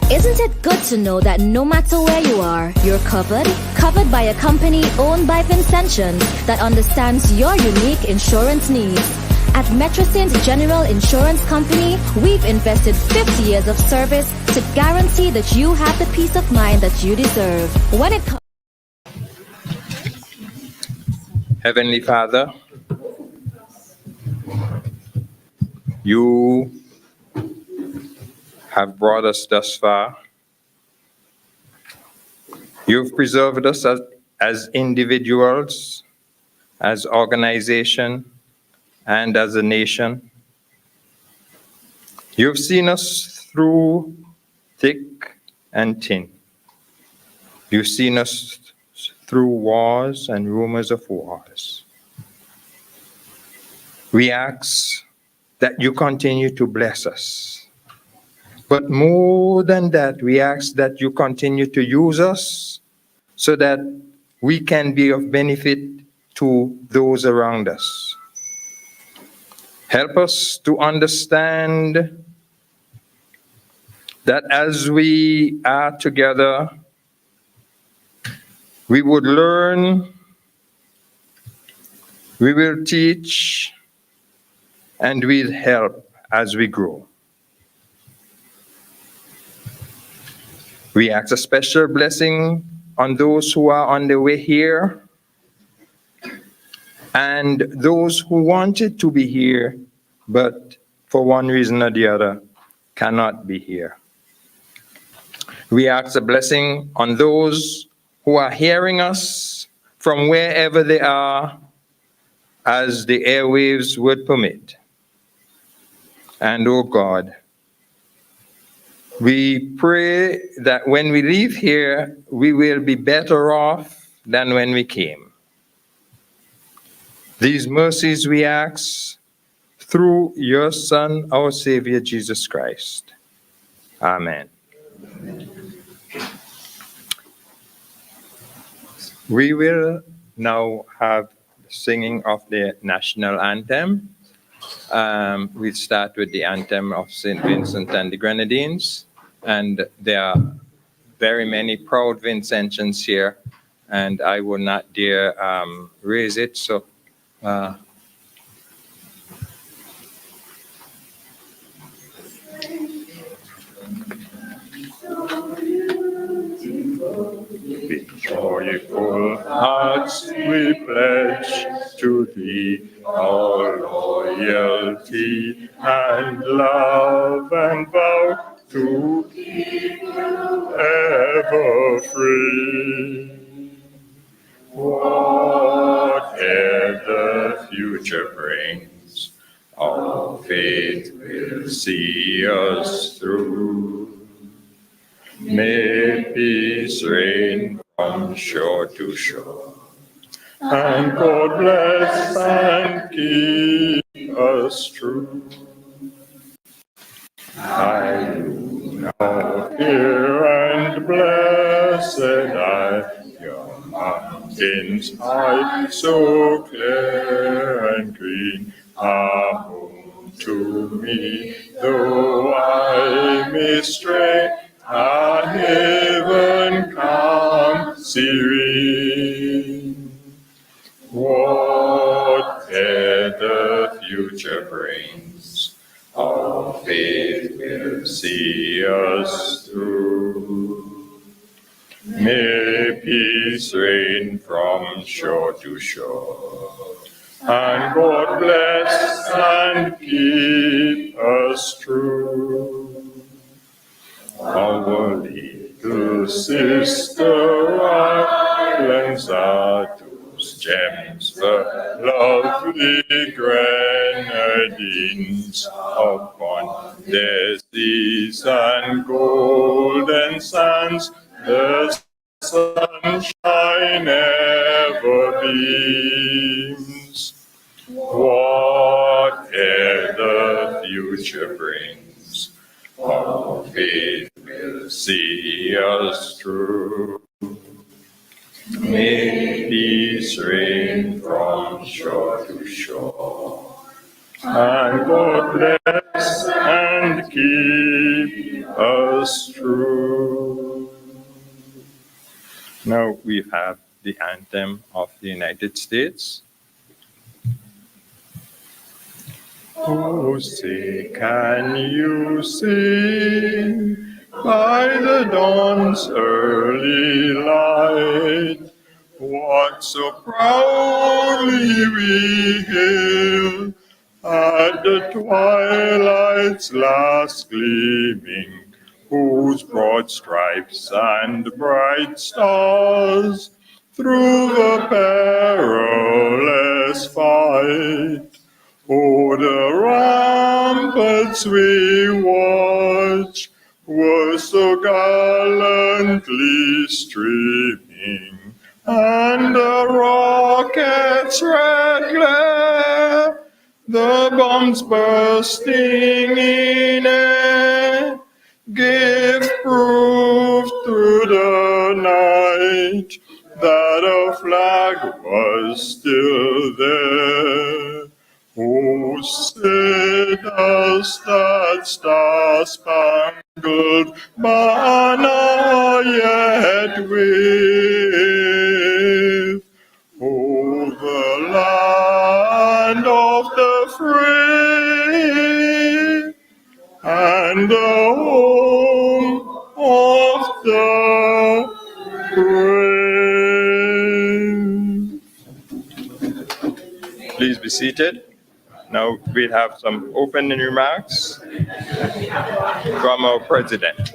Isn't it good to know that no matter where you are, you're covered by a company owned by Vincentians that understands your unique insurance needs. At Metrocint General Insurance Company, we've invested 50 years of service to guarantee that you have the peace of mind that you deserve. When it comes Heavenly Father, you have brought us thus far. You've preserved us as individuals, as organization, and as a nation. You've seen us through thick and thin. You've seen us through wars and rumors of wars. We ask that you continue to bless us. But more than that, we ask that you continue to use us so that we can be of benefit to those around us. Help us to understand that as we are together, we would learn, we will teach, and we'll help as we grow. We ask a special blessing on those who are on their way here and those who wanted to be here, but for one reason or the other cannot be here. We ask a blessing on those who are hearing us from wherever they are as the airwaves would permit. And oh God, we pray that when we leave here, we will be better off than when we came. These mercies we ask through your Son, our Savior, Jesus Christ. Amen. We will now have singing of the national anthem. We start with the anthem of St. Vincent and the Grenadines, and there are very many proud Vincentians here, and I will not dare raise it, so with joyful hearts we pledge to thee our loyalty and love, and vow to keep you ever free. Whatever the future brings, our faith will see us through. May peace reign from shore to shore, and God bless and keep us true. Hallelujah, here and blessed are your mountains high, so clear and green, are home to me, though I may stray. A heaven calm, serene. Whatever the future brings, our faith will see us through. May peace reign from shore to shore, and God bless and keep us true. Our little sister islands are those gems, the lovely Grenadines, upon their seas and golden sands, the sunshine ever beams. Whatever the future brings, our faith will see us through. May peace reign from shore to shore, and God bless and keep us true. Now we have the anthem of the United States. Oh, say, can you sing by the dawn's early light what so proudly we hailed at the twilight's last gleaming, whose broad stripes and bright stars through the perilous fight o'er the ramparts we watch were so gallantly streaming, and the rockets' red glare, the bombs bursting in air, gave proof through the night that a flag was still there. Oh, say does that star-spangled banner yet wave o'er the land of the free and the home of the brave? Please be seated. Now we'll have some opening remarks from our president.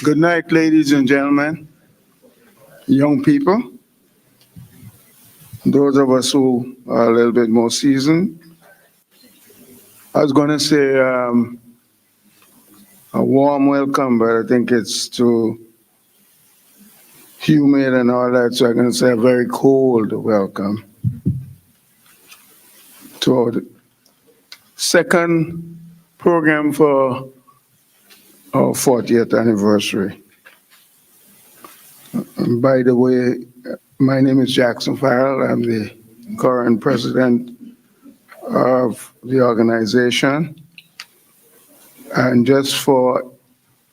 Good night, ladies and gentlemen, young people, those of us who are a little bit more seasoned. I was going to say a warm welcome, but I think it's too humid and all that, so I'm going to say a very cold welcome to our second program for our 40th anniversary. And by the way, my name is Jackson Farrell. I'm the current president of the organization. And just for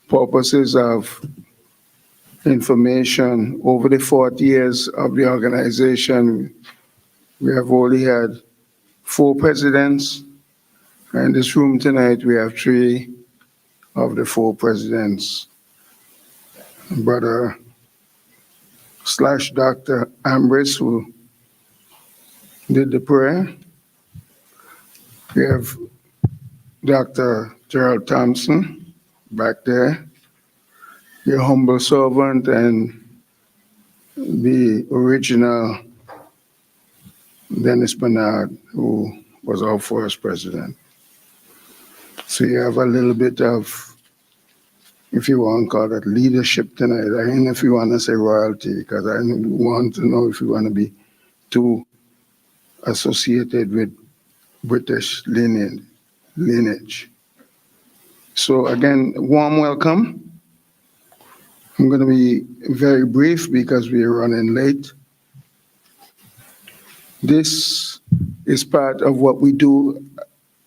purposes of information, over the 40 years of the organization, we have only had 4 presidents. And in this room tonight, we have 3 of the 4 presidents. Brother / Dr. Ambrose, who did the prayer. We have Dr. Gerald Thompson back there, your humble servant and the original Dennis Bernard, who was our first president. So you have a little bit of, if you want to call it, leadership tonight. I mean, if you want to say royalty, because I want to know if you want to be too associated with British lineage. So again, warm welcome. I'm going to be very brief because we're running late. This is part of what we do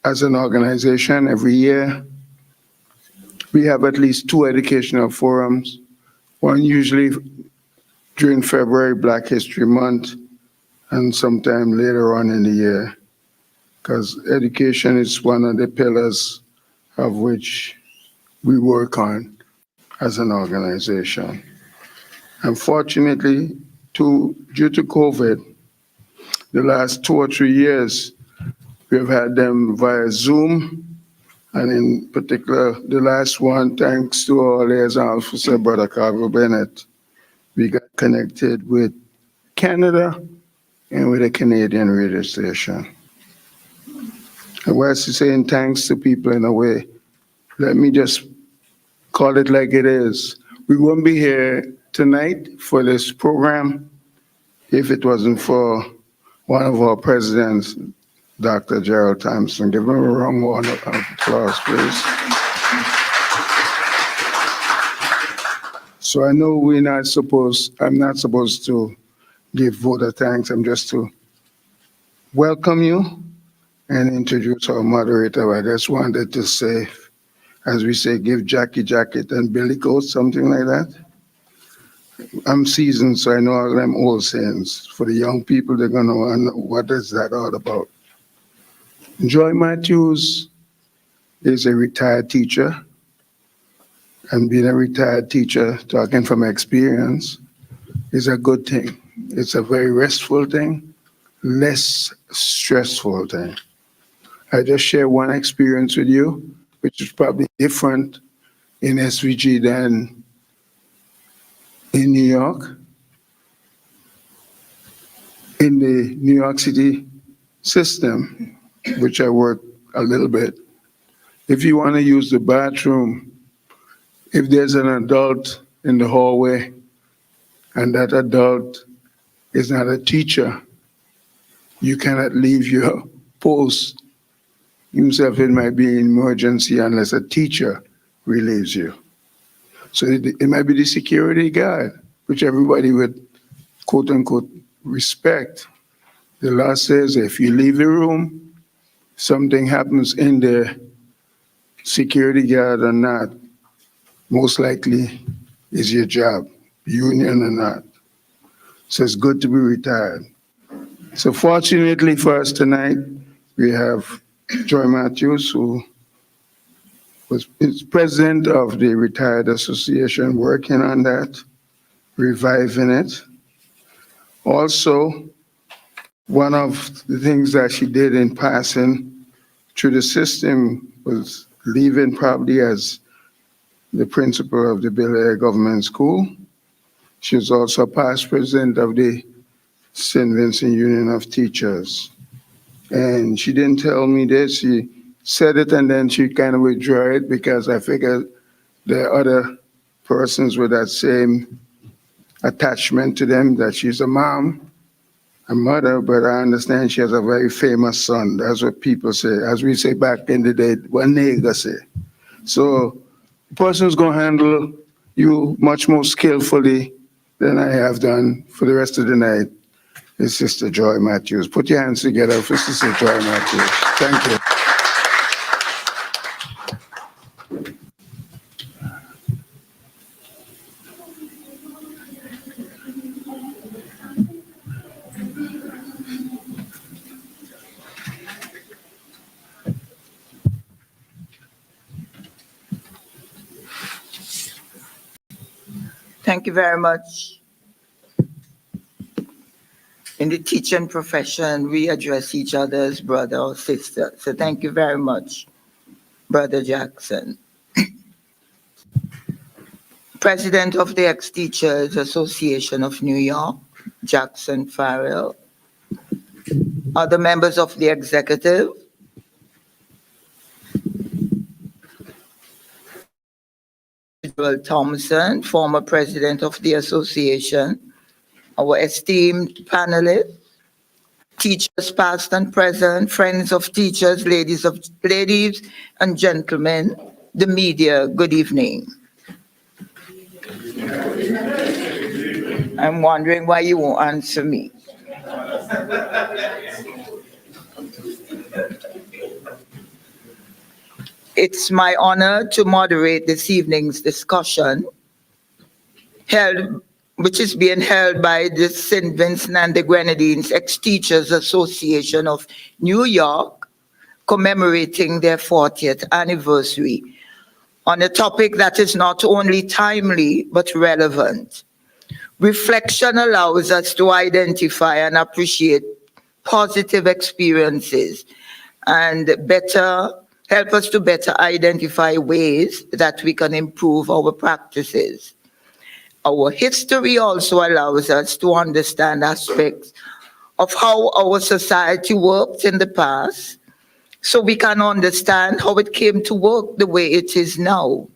as an organization every year. We have at least 2 educational forums, one usually during February, Black History Month, and sometime later on in the year, because education is one of the pillars of which we work on as an organization. Unfortunately, due to COVID, the last 2 or 3 years, we've had them via Zoom, and in particular, the last one, thanks to our liaison officer, Brother Carver Bennett, we got connected with Canada and with a Canadian radio station. And whilst saying thanks to people in a way, let me just call it like it is. We wouldn't be here tonight for this program if it wasn't for one of our presidents, Dr. Gerald Thompson. Give him a round of applause, please. So I know I'm not supposed to give vote of thanks. I'm just to welcome you and introduce our moderator. I just wanted to say, as we say, give Jackie jacket and Billy coat, something like that. I'm seasoned, so I know all them old sayings. For the young people, they're going to wonder, what is that all about? Joy Matthews is a retired teacher. and being a retired teacher, talking from experience, is a good thing. It's a very restful thing, less stressful thing. I just share one experience with you, which is probably different in SVG than in New York. In the New York City system, which I work a little bit, if you want to use the bathroom, if there's an adult in the hallway and that adult is not a teacher, you cannot leave your post. Himself, it might be an emergency unless a teacher relieves you. So it might be the security guard, which everybody would quote unquote respect. The law says if you leave the room, something happens in the security guard or not, most likely is your job, union or not. So it's good to be retired. So fortunately for us tonight, we have Joy Matthews, who is president of the Retired Association, working on that, reviving it. Also, one of the things that she did in passing through the system was leaving probably as the principal of the Bel Air Government School. She was also past president of the St. Vincent Union of Teachers. And she didn't tell me this, she said it and then she kind of withdrew it because I figured there are other persons with that same attachment to them, that she's a mom, a mother, but I understand she has a very famous son. That's what people say. As we say back in the day, what nigga say. So the person who's going to handle you much more skillfully than I have done for the rest of the night is Sister Joy Matthews. Put your hands together for Sister Joy Matthews. Thank you. Thank you very much. In the teaching profession, we address each other as brother or sister. So thank you very much, Brother Jackson. President of the Ex-Teachers Association of New York, Jackson Farrell. Other members of the executive. Thompson, former president of the association, our esteemed panelists, teachers past and present, friends of teachers, ladies and gentlemen, the media, good evening. I'm wondering why you won't answer me. It's my honor to moderate this evening's discussion, which is being held by the St. Vincent and the Grenadines Ex-Teachers Association of New York, commemorating their 40th anniversary on a topic that is not only timely, but relevant. Reflection allows us to identify and appreciate positive experiences and help us to better identify ways that we can improve our practices. Our history also allows us to understand aspects of how our society worked in the past, so we can understand how it came to work the way it is now.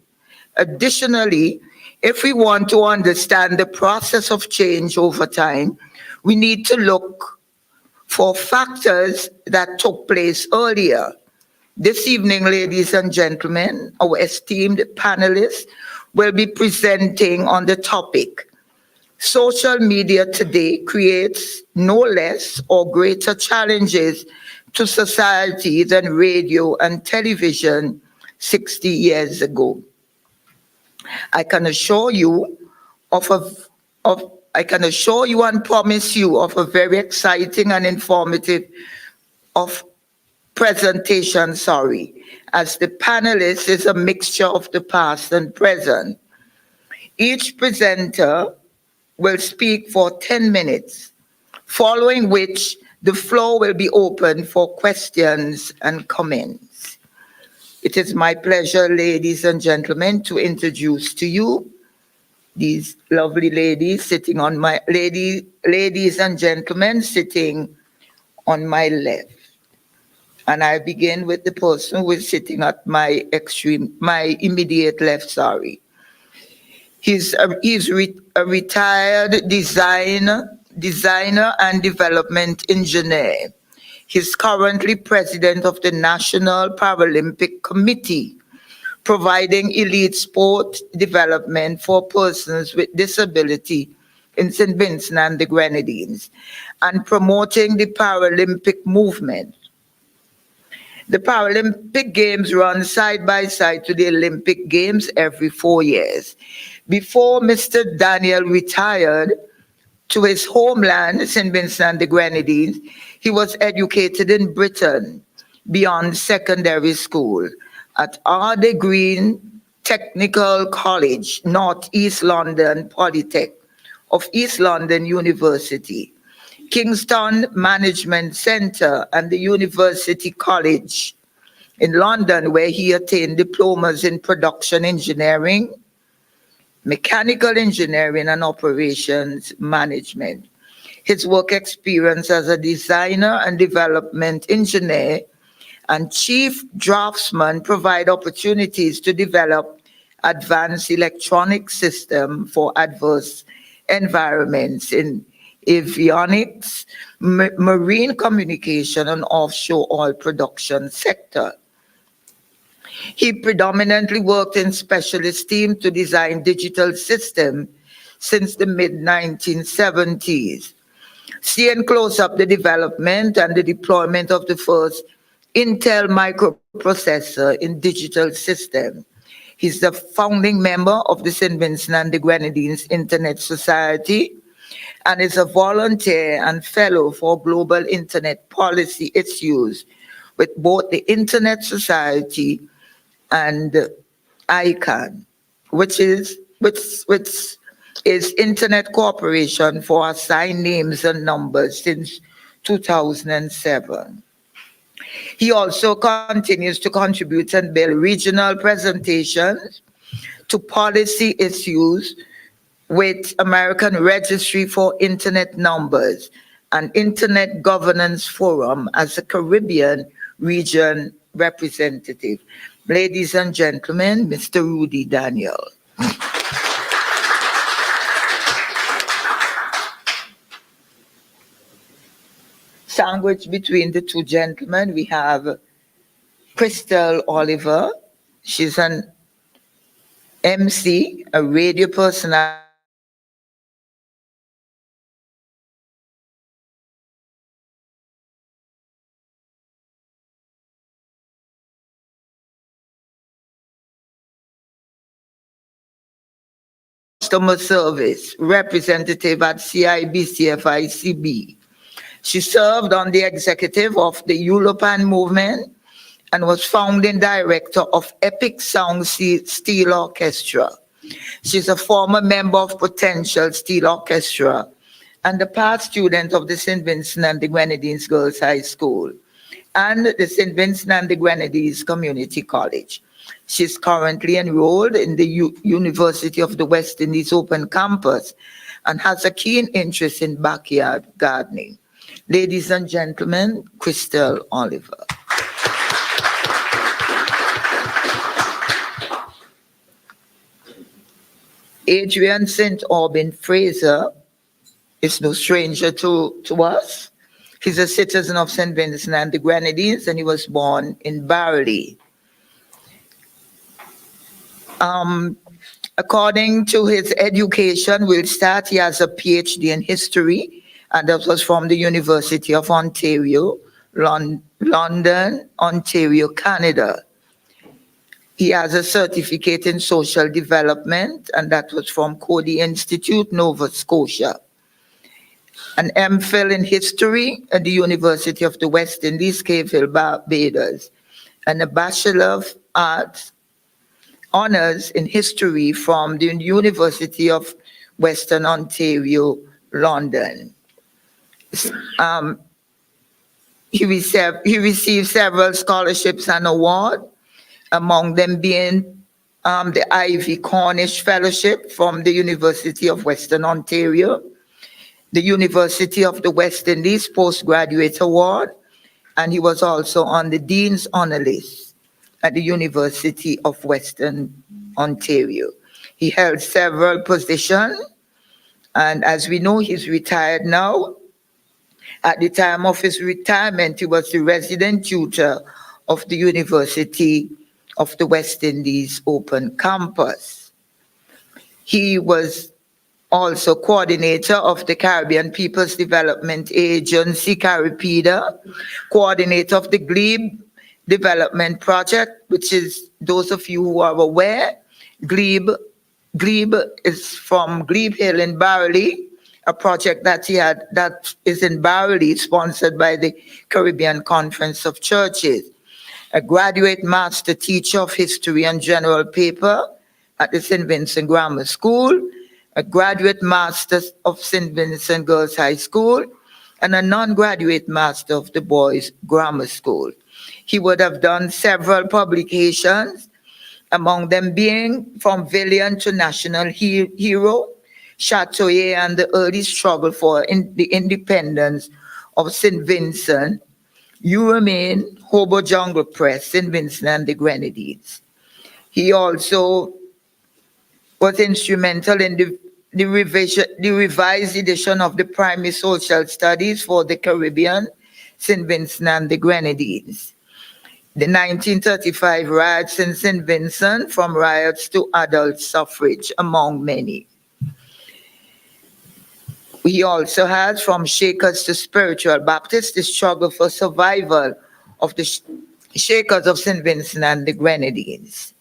Additionally, if we want to understand the process of change over time, we need to look for factors that took place earlier. This evening, ladies and gentlemen, our esteemed panelists will be presenting on the topic, social media today creates no less or greater challenges to society than radio and television 60 years ago. I can assure you and promise you of a very exciting and informative presentation, as the panelist is a mixture of the past and present. Each presenter will speak for 10 minutes, following which the floor will be open for questions and comments. It is my pleasure, ladies and gentlemen, to introduce to you these lovely ladies sitting on my ladies and gentlemen sitting on my left. And I begin with the person who is sitting at my immediate left, He's a retired designer and development engineer. He's currently president of the National Paralympic Committee, providing elite sport development for persons with disability in St. Vincent and the Grenadines, and promoting the Paralympic movement. The Paralympic Games run side by side to the Olympic Games every 4 years. Before Mr. Daniel retired to his homeland, St. Vincent and the Grenadines, he was educated in Britain beyond secondary school at Arde Green Technical College, North East London Polytech of East London University, Kingston Management Centre and the University College in London, where he attained diplomas in production engineering, mechanical engineering and operations management. His work experience as a designer and development engineer and chief draftsman provide opportunities to develop advanced electronic system for adverse environments in avionics, marine communication and offshore oil production sector. He predominantly worked in specialist teams to design digital systems since the mid-1970s, seeing close up the development and the deployment of the first Intel microprocessor in digital system. He's the founding member of the St. Vincent and the Grenadines Internet Society and is a volunteer and fellow for global internet policy issues with both the Internet Society and ICANN, which is Internet Corporation for Assigned Names and Numbers since 2007. He also continues to contribute and build regional presentations to policy issues with American Registry for Internet Numbers and Internet Governance Forum as a Caribbean region representative. Ladies and gentlemen, Mr. Rudy Daniel. Sandwiched between the two gentlemen, we have Crystal Oliver. She's an MC, a radio personality, customer service representative at CIBC-FICB. She served on the executive of the European movement and was founding director of Epic Sound Steel Orchestra. She's a former member of Potential Steel Orchestra and a past student of the St. Vincent and the Grenadines Girls High School and the St. Vincent and the Grenadines Community College. She's currently enrolled in the University of the West Indies Open Campus and has a keen interest in backyard gardening. Ladies and gentlemen, Crystal Oliver. Adrian St. Aubin Fraser is no stranger to us. He's a citizen of St. Vincent and the Grenadines, and he was born in Barley. According to his education, we'll start, he has a PhD in history, and that was from the University of Ontario, London, Ontario, Canada. He has a certificate in social development, and that was from Cody Institute, Nova Scotia. an MPhil in history at the University of the West Indies, Cave Hill, Barbados, and a Bachelor of Arts honors in history from the University of Western Ontario, London. Um, he received several scholarships and awards, among them being the Ivy Cornish Fellowship from the University of Western Ontario, the University of the West Indies Postgraduate Award, and he was also on the Dean's Honor List at the University of Western Ontario. He held several positions, and as we know, he's retired now. At the time of his retirement, he was the resident tutor of the University of the West Indies Open Campus. He was also coordinator of the Caribbean People's Development Agency, CARIPEDA, coordinator of the Glebe Development Project, which is, those of you who are aware, Glebe is from Glebe Hill in Barley, a project that is in Barley, sponsored by the Caribbean Conference of Churches. A graduate master teacher of history and general paper at the St. Vincent Grammar School, a graduate master of St. Vincent Girls High School, and a non-graduate master of the Boys Grammar School. He would have done several publications, among them being From Villain to National Hero, Chatoyer and the Early Struggle for the Independence of St. Vincent, You Remain, Hobo Jungle Press, St. Vincent and the Grenadines. He also was instrumental in the revised edition of the Primary Social Studies for the Caribbean, St. Vincent and the Grenadines. The 1935 riots in St. Vincent, from riots to adult suffrage, among many. He also has From Shakers to Spiritual Baptists, the struggle for survival of the Shakers of St. Vincent and the Grenadines.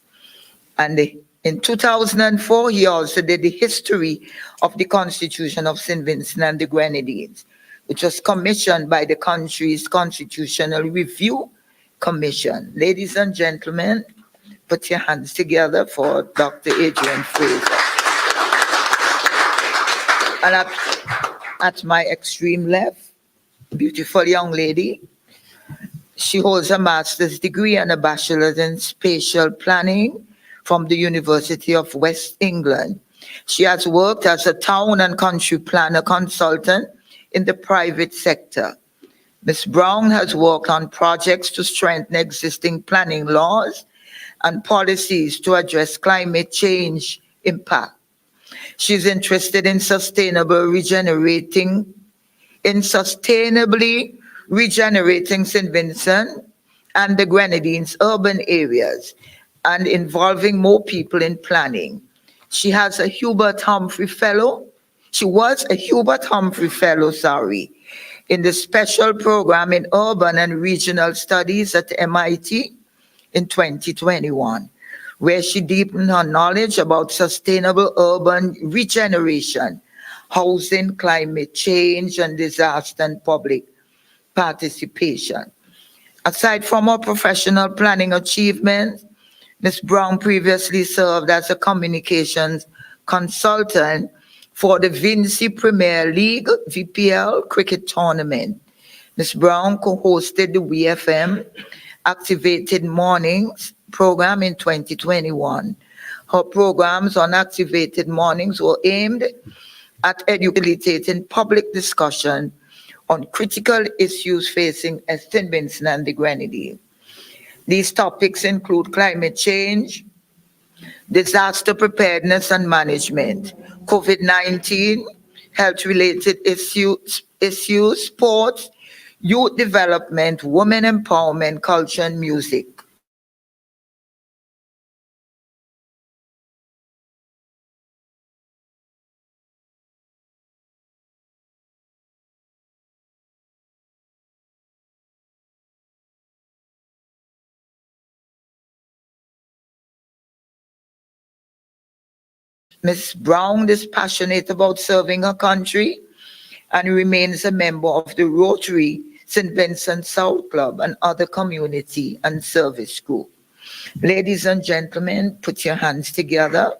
And in 2004, he also did the history of the Constitution of St. Vincent and the Grenadines, which was commissioned by the country's Constitutional Review Commission. Ladies and gentlemen, put your hands together for Dr. Adrian Fraser. And at my extreme left, beautiful young lady. She holds a master's degree and a bachelor's in spatial planning from the University of West England. She has worked as a town and country planner consultant in the private sector. Ms. Brown has worked on projects to strengthen existing planning laws and policies to address climate change impact. She's interested in sustainably regenerating St. Vincent and the Grenadines urban areas and involving more people in planning. She has a Hubert Humphrey Fellow. She was a Hubert Humphrey Fellow, in the special program in urban and regional studies at MIT in 2021, where she deepened her knowledge about sustainable urban regeneration, housing, climate change, and disaster and public participation. Aside from her professional planning achievements, Ms. Brown previously served as a communications consultant for the Vinci Premier League VPL cricket tournament. Ms. Brown co-hosted the WFM Activated Mornings program in 2021. Her programs on Activated Mornings were aimed at educating public discussion on critical issues facing St. Vincent and the Grenadines. These topics include climate change, disaster preparedness and management, COVID-19, health-related issues, sports, youth development, women empowerment, culture, and music. Ms. Brown is passionate about serving her country and remains a member of the Rotary St. Vincent South Club and other community and service group. Ladies and gentlemen, put your hands together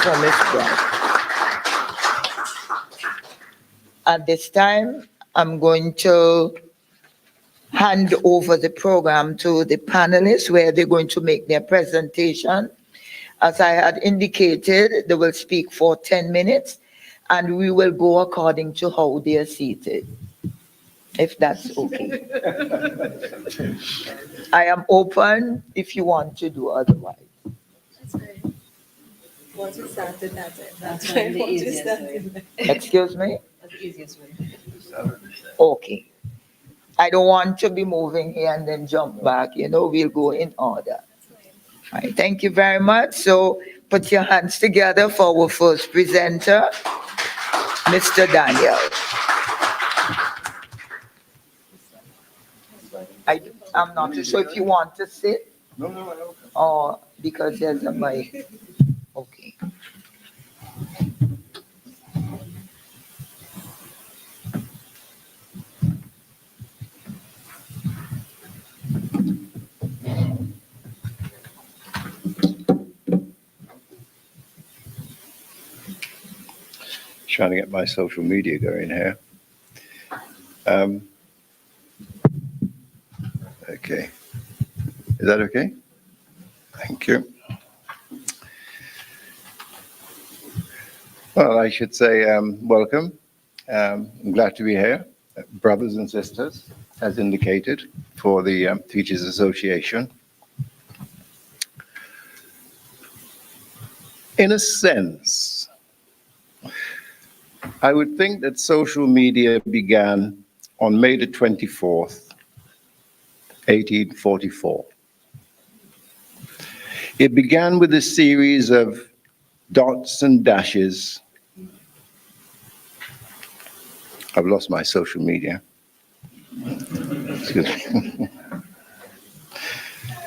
for Ms. Brown. At this time, I'm going to hand over the program to the panelists where they're going to make their presentation. As I had indicated, they will speak for 10 minutes and we will go according to how they are seated, if that's okay. I am open if you want to do otherwise. That's right. Once we started, that's right. Once we started. Excuse me? That's the easiest way. Okay. I don't want to be moving here and then jump back. We'll go in order. All right, thank you very much. So put your hands together for our first presenter, Mr. Daniel. I'm not too sure if you want to sit. No. Or because there's a mic. Okay. Trying to get my social media going here. Okay. Is that okay? Thank you. Well, I should say welcome. I'm glad to be here, brothers and sisters, as indicated, for the Teachers Association. In a sense, I would think that social media began on May the 24th, 1844. It began with a series of dots and dashes. I've lost my social media. Excuse me.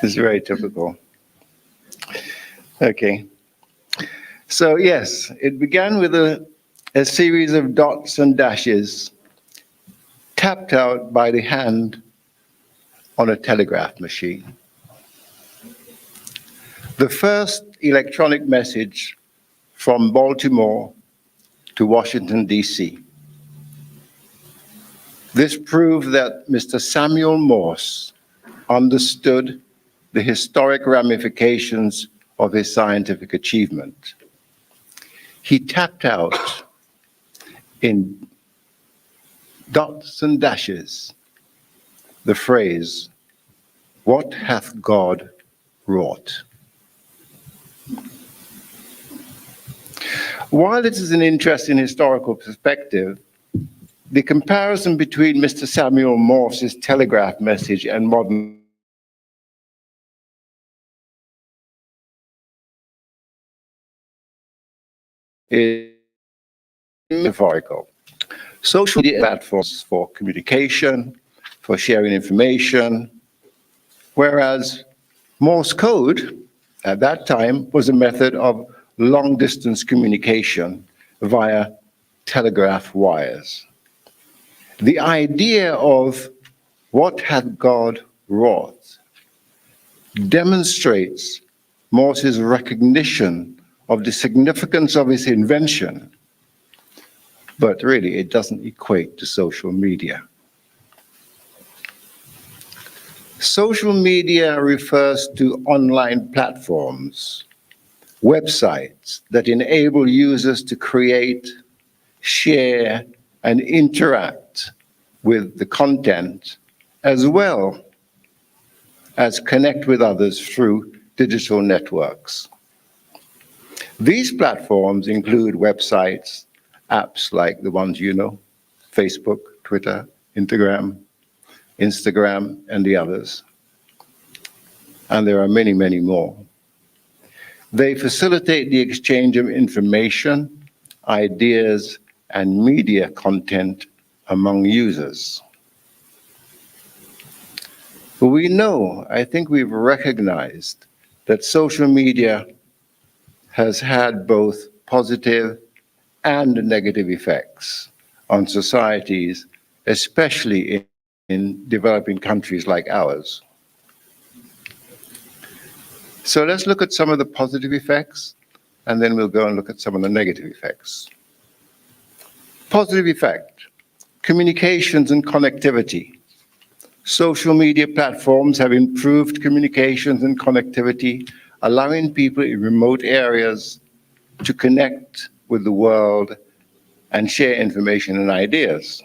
It's very typical. Okay. So yes, it began with a series of dots and dashes tapped out by the hand on a telegraph machine. The first electronic message from Baltimore to Washington, D.C. This proved that Mr. Samuel Morse understood the historic ramifications of his scientific achievement. He tapped out in dots and dashes the phrase, "What hath God wrought?" While it is an interesting historical perspective, the comparison between Mr. Samuel Morse's telegraph message and modern is metaphorical. Social media platforms for communication, for sharing information, whereas Morse code at that time was a method of long-distance communication via telegraph wires. The idea of what hath God wrought demonstrates Morse's recognition of the significance of his invention, but really it doesn't equate to social media. Social media refers to online platforms, websites that enable users to create, share, and interact with the content, as well as connect with others through digital networks. These platforms include websites, apps like the ones you know, Facebook, Twitter, Instagram, and the others. And there are many, many more. They facilitate the exchange of information, ideas, and media content among users. We know, I think we've recognized that social media has had both positive and negative effects on societies, especially in developing countries like ours. So let's look at some of the positive effects, and then we'll go and look at some of the negative effects. Positive effect, communications and connectivity. Social media platforms have improved communications and connectivity, allowing people in remote areas to connect with the world and share information and ideas.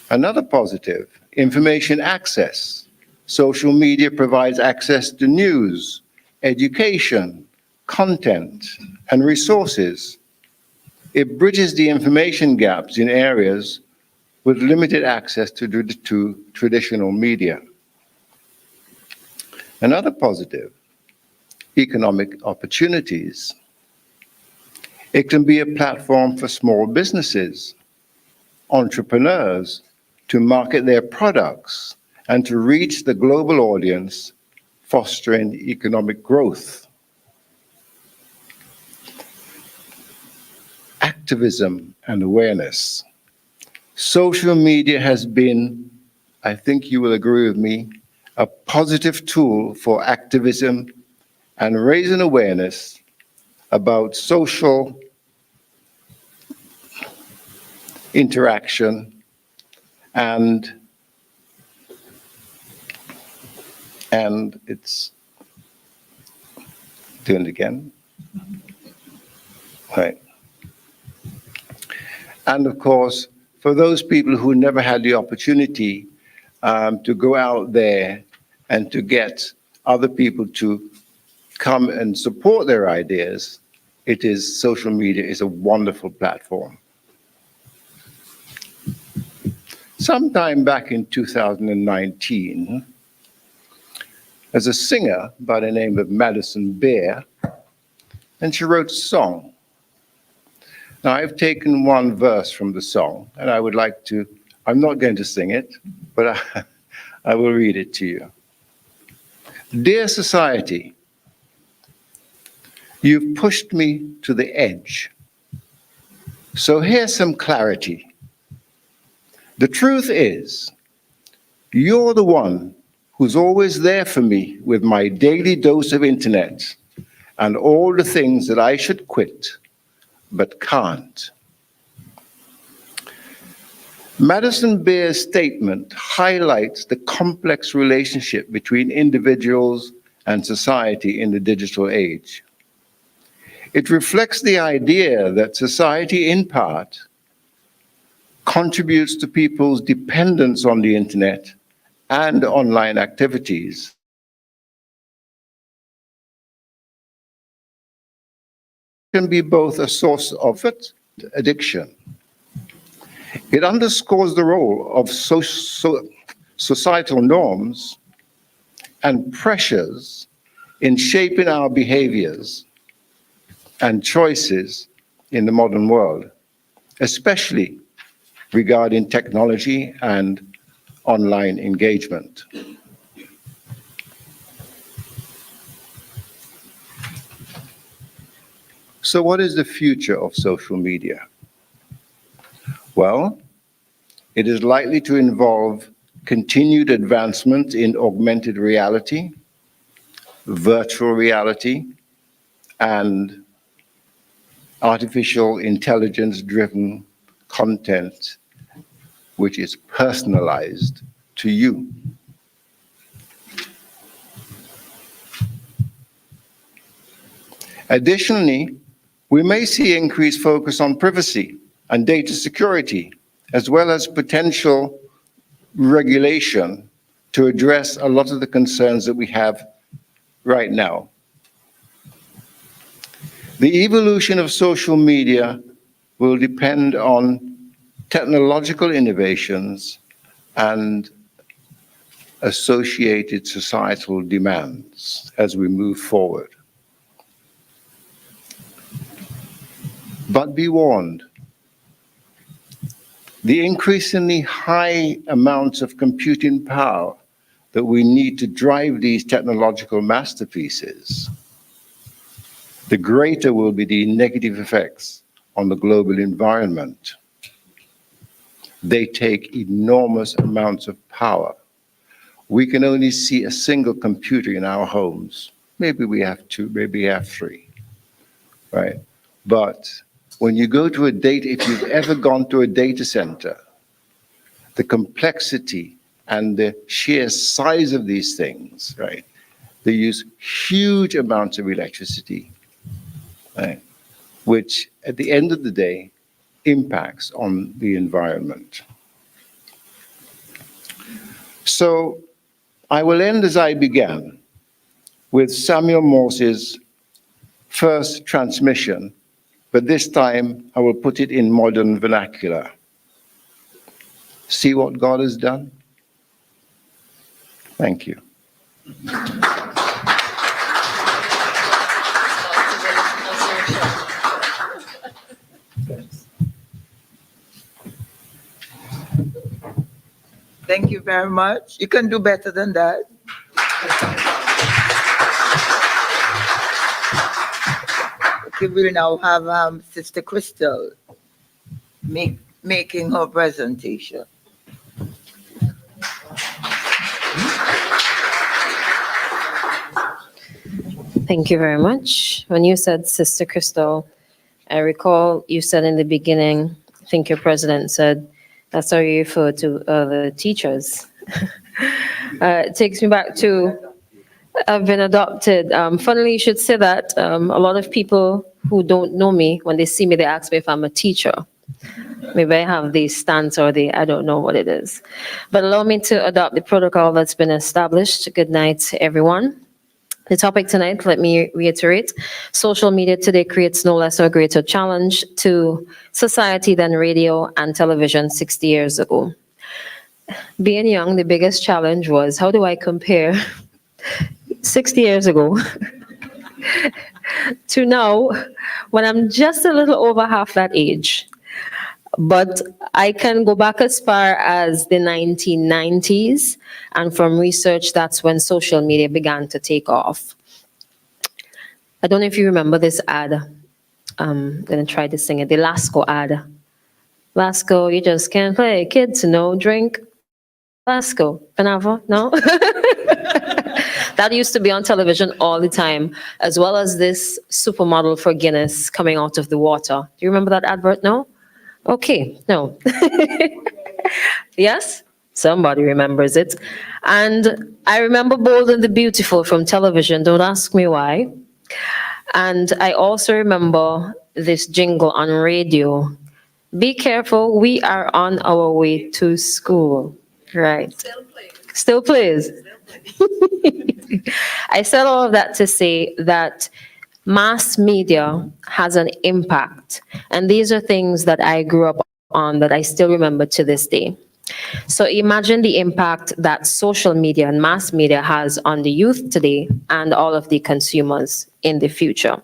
Another positive, information access. Social media provides access to news, education, content, and resources. It bridges the information gaps in areas with limited access to traditional media. Another positive, economic opportunities. It can be a platform for small businesses, entrepreneurs to market their products and to reach the global audience, fostering economic growth. Activism and awareness. Social media has been, I think you will agree with me, a positive tool for activism and raising awareness about social interaction and it's doing it again. Right. And of course, for those people who never had the opportunity to go out there and to get other people to come and support their ideas, social media is a wonderful platform. Sometime back in 2019, there's a singer by the name of Madison Beer, and she wrote a song. Now, I've taken one verse from the song, and I would like to, I'm not going to sing it, but I will read it to you. Dear society, you've pushed me to the edge. So here's some clarity. The truth is, you're the one who's always there for me with my daily dose of internet and all the things that I should quit but can't. Madison Beer's statement highlights the complex relationship between individuals and society in the digital age. It reflects the idea that society, in part, contributes to people's dependence on the internet and online activities. Can be both a source of addiction. It underscores the role of societal norms and pressures in shaping our behaviors and choices in the modern world, especially regarding technology and online engagement. So what is the future of social media? Well, it is likely to involve continued advancement in augmented reality, virtual reality, and artificial intelligence-driven content which is personalized to you. Additionally, we may see increased focus on privacy and data security, as well as potential regulation to address a lot of the concerns that we have right now. The evolution of social media will depend on technological innovations and associated societal demands as we move forward. But be warned, the increasingly high amounts of computing power that we need to drive these technological masterpieces the greater will be the negative effects on the global environment. They take enormous amounts of power. We can only see a single computer in our homes. Maybe we have two, maybe we have three, right? But when you go to if you've ever gone to a data center, the complexity and the sheer size of these things, right? They use huge amounts of electricity, right? Which at the end of the day impacts on the environment. So I will end as I began, with Samuel Morse's first transmission, but this time I will put it in modern vernacular. See what God has done? Thank you. Thank you very much. You can do better than that. Okay, we'll now have Sister Crystal making her presentation. Thank you very much. When you said Sister Crystal, I recall you said in the beginning, I think your president said, that's how you refer to the teachers. It takes me back to, I've been adopted. Funnily, you should say that. A lot of people who don't know me, when they see me, they ask me if I'm a teacher. Maybe I have the stance or I don't know what it is. But allow me to adopt the protocol that's been established. Good night, everyone. The topic tonight, let me reiterate, social media today creates no less or greater challenge to society than radio and television 60 years ago. Being young, the biggest challenge was, how do I compare 60 years ago to now, when I'm just a little over half that age? But I can go back as far as the 1990s, and from research, that's when social media began to take off. I don't know if you remember this ad. I'm gonna try to sing it, the Lasco ad. Lasco, you just can't play, kids, no drink. Lasco, Panava, no? That used to be on television all the time, as well as this supermodel for Guinness coming out of the water. Do you remember that advert? No? Okay, no. Yes? Somebody remembers it. And I remember Bold and the Beautiful from television. Don't ask me why. And I also remember this jingle on radio. Be careful, we are on our way to school. Right. Still plays. I said all of that to say that mass media has an impact. And these are things that I grew up on that I still remember to this day. So imagine the impact that social media and mass media has on the youth today and all of the consumers in the future.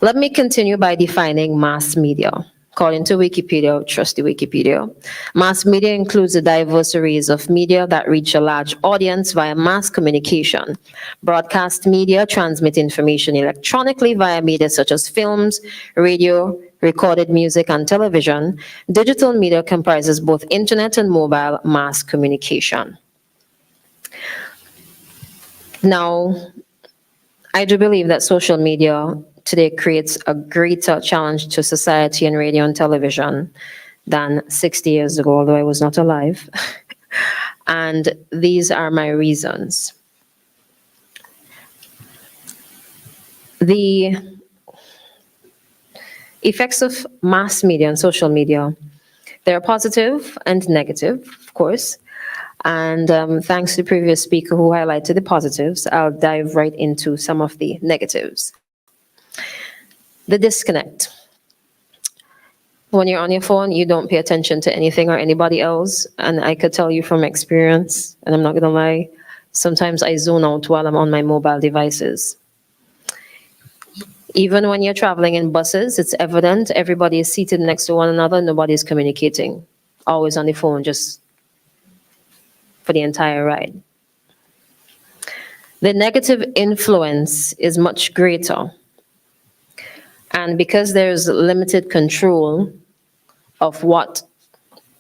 Let me continue by defining mass media. According to Wikipedia, trusty Wikipedia, mass media includes a diverse arrays of media that reach a large audience via mass communication. Broadcast media transmit information electronically via media such as films, radio, recorded music, and television. Digital media comprises both internet and mobile mass communication. Now, I do believe that social media today creates a greater challenge to society and radio and television than 60 years ago, although I was not alive. And these are my reasons. The effects of mass media and social media, they're positive and negative, of course. And thanks to the previous speaker who highlighted the positives, I'll dive right into some of the negatives. The disconnect. When you're on your phone, you don't pay attention to anything or anybody else. And I could tell you from experience, and I'm not gonna lie, sometimes I zone out while I'm on my mobile devices. Even when you're traveling in buses, it's evident everybody is seated next to one another, nobody's communicating. Always on the phone, just for the entire ride. The negative influence is much greater And because there's limited control of what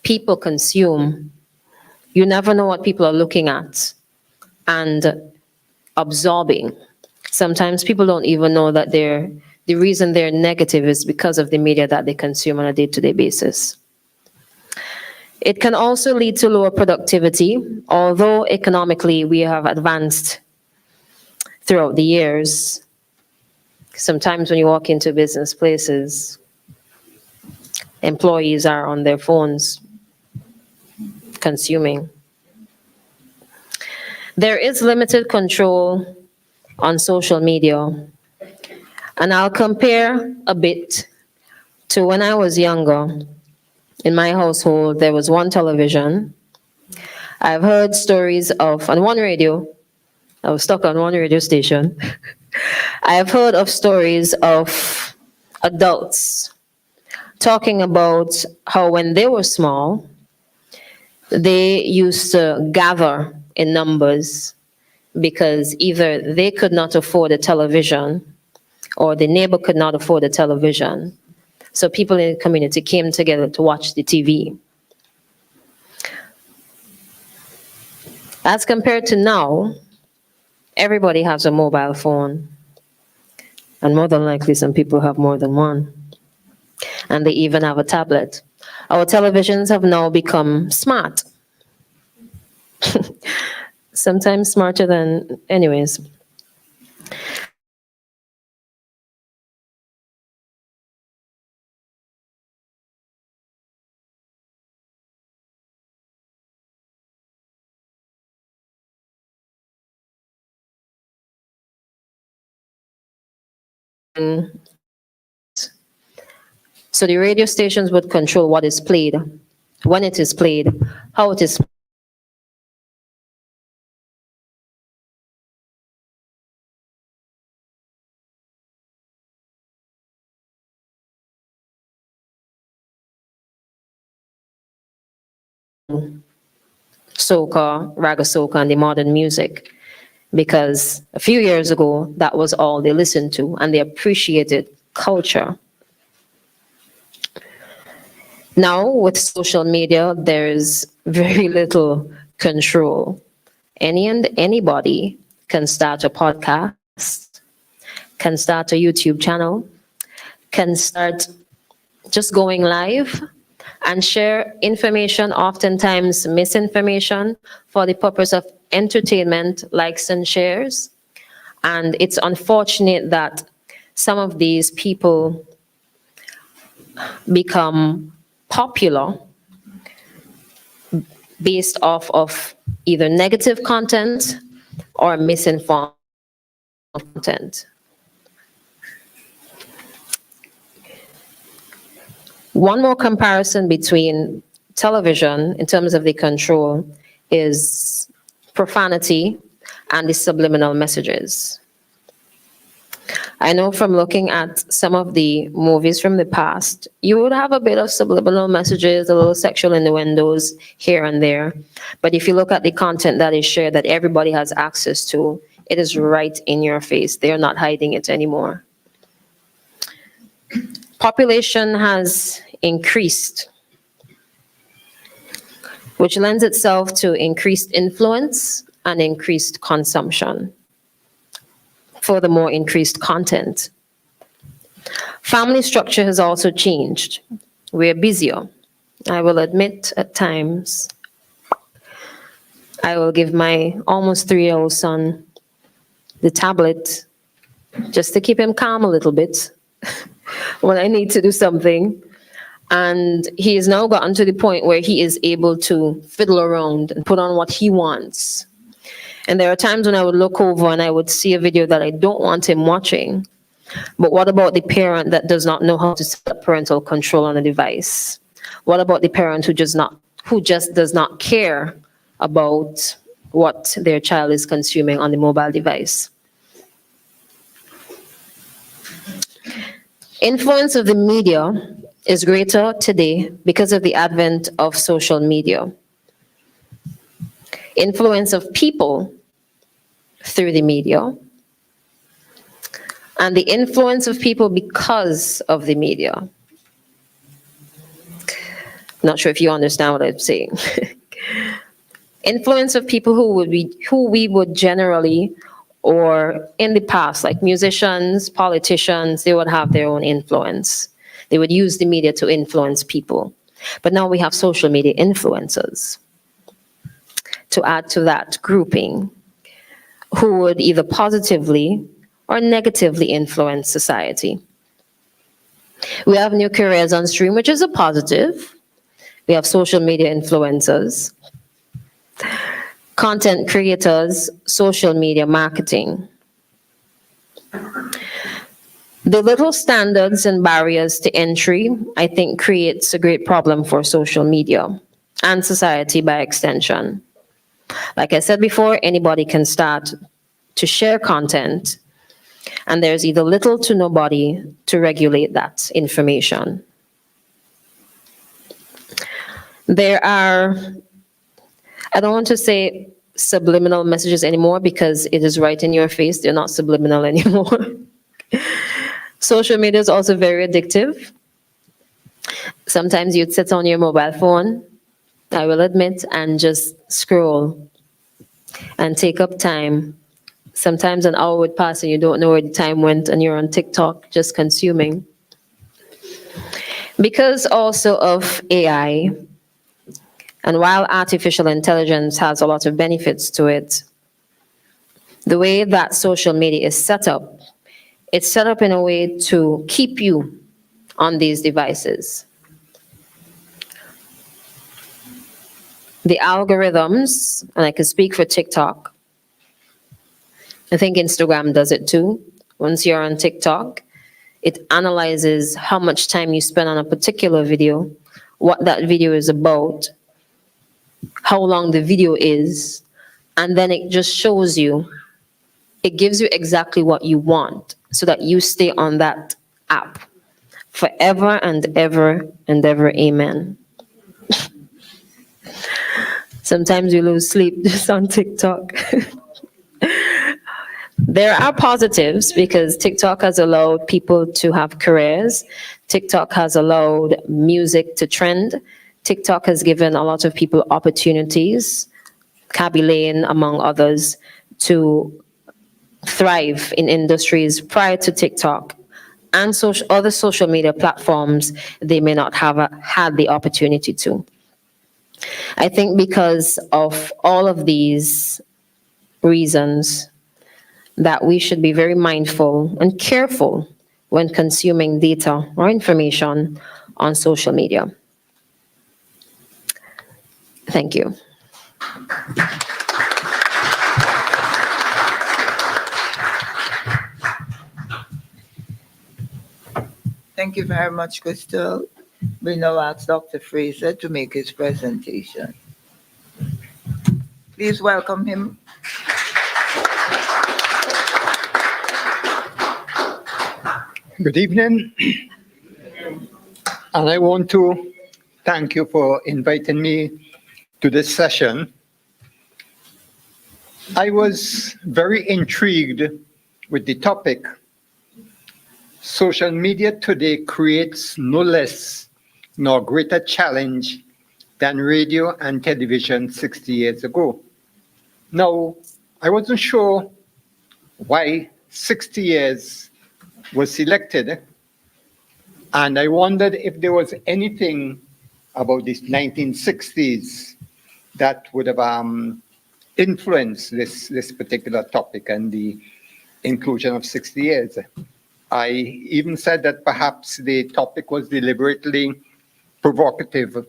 people consume, you never know what people are looking at and absorbing. Sometimes people don't even know that the reason they're negative is because of the media that they consume on a day-to-day basis. It can also lead to lower productivity, although economically we have advanced throughout the years. Sometimes when you walk into business places, employees are on their phones consuming. There is limited control on social media, and I'll compare a bit to when I was younger. In my household, there was one television. I've heard stories of, on one radio, I was stuck on one radio station. I have heard of stories of adults talking about how when they were small, they used to gather in numbers because either they could not afford a television or the neighbor could not afford a television. So people in the community came together to watch the TV. As compared to now, everybody has a mobile phone. And more than likely, some people have more than one. And they even have a tablet. Our televisions have now become smart. Sometimes smarter than, anyways. So the radio stations would control what is played, when it is played, how it is soca, raga soca, and the modern music. Because a few years ago, that was all they listened to, and they appreciated culture. Now, with social media, there's very little control. Any and anybody can start a podcast, can start a YouTube channel, can start just going live and share information, oftentimes misinformation, for the purpose of entertainment, likes and shares. And it's unfortunate that some of these people become popular based off of either negative content or misinformed content. One more comparison between television in terms of the control is profanity and the subliminal messages. I know from looking at some of the movies from the past, you would have a bit of subliminal messages, a little sexual innuendos here and there. But if you look at the content that is shared that everybody has access to, it is right in your face. They're not hiding it anymore. Population has increased, which lends itself to increased influence and increased consumption. Furthermore, increased content. Family structure has also changed. We're busier. I will admit at times, I will give my almost 3-year-old son the tablet just to keep him calm a little bit when I need to do something. And he has now gotten to the point where he is able to fiddle around and put on what he wants. And there are times when I would look over and I would see a video that I don't want him watching. But what about the parent that does not know how to set up parental control on a device? What about the parent who just does not care about what their child is consuming on the mobile device? Influence of the media is greater today because of the advent of social media. Influence of people through the media. and the influence of people because of the media. Not sure if you understand what I'm saying. Influence of people who we would generally, or in the past, like musicians, politicians, they would have their own influence. They would use the media to influence people. But now we have social media influencers to add to that grouping, who would either positively or negatively influence society. We have new careers on stream, which is a positive. We have social media influencers, content creators, social media marketing. The little standards and barriers to entry, I think, creates a great problem for social media and society by extension. Like I said before, anybody can start to share content, and there's either little to nobody to regulate that information. There are, I don't want to say subliminal messages anymore because it is right in your face. They're not subliminal anymore. Social media is also very addictive. Sometimes you'd sit on your mobile phone, I will admit, and just scroll and take up time. Sometimes an hour would pass and you don't know where the time went, and you're on TikTok just consuming. Because also of AI, and while artificial intelligence has a lot of benefits to it, the way that social media is set up, it's set up in a way to keep you on these devices. The algorithms, and I can speak for TikTok, I think Instagram does it too. Once you're on TikTok, it analyzes how much time you spend on a particular video, what that video is about, how long the video is, and then it just shows you, it gives you exactly what you want so that you stay on that app forever and ever and ever, amen. Sometimes you lose sleep just on TikTok. There are positives because TikTok has allowed people to have careers. TikTok has allowed music to trend. TikTok has given a lot of people opportunities, Cabby Lane among others, to thrive in industries prior to TikTok. And other social media platforms, they may not have had the opportunity to. I think because of all of these reasons, that we should be very mindful and careful when consuming data or information on social media. Thank you. Thank you very much, Crystal. We now ask Dr. Fraser to make his presentation. Please welcome him. Good evening, and I want to thank you for inviting me to this session. I was very intrigued with the topic. Social media today creates no less nor greater challenge than radio and television 60 years ago. Now, I wasn't sure why 60 years was selected, and I wondered if there was anything about this 1960s that would have influenced this particular topic and the inclusion of 60 years. I even said that perhaps the topic was deliberately provocative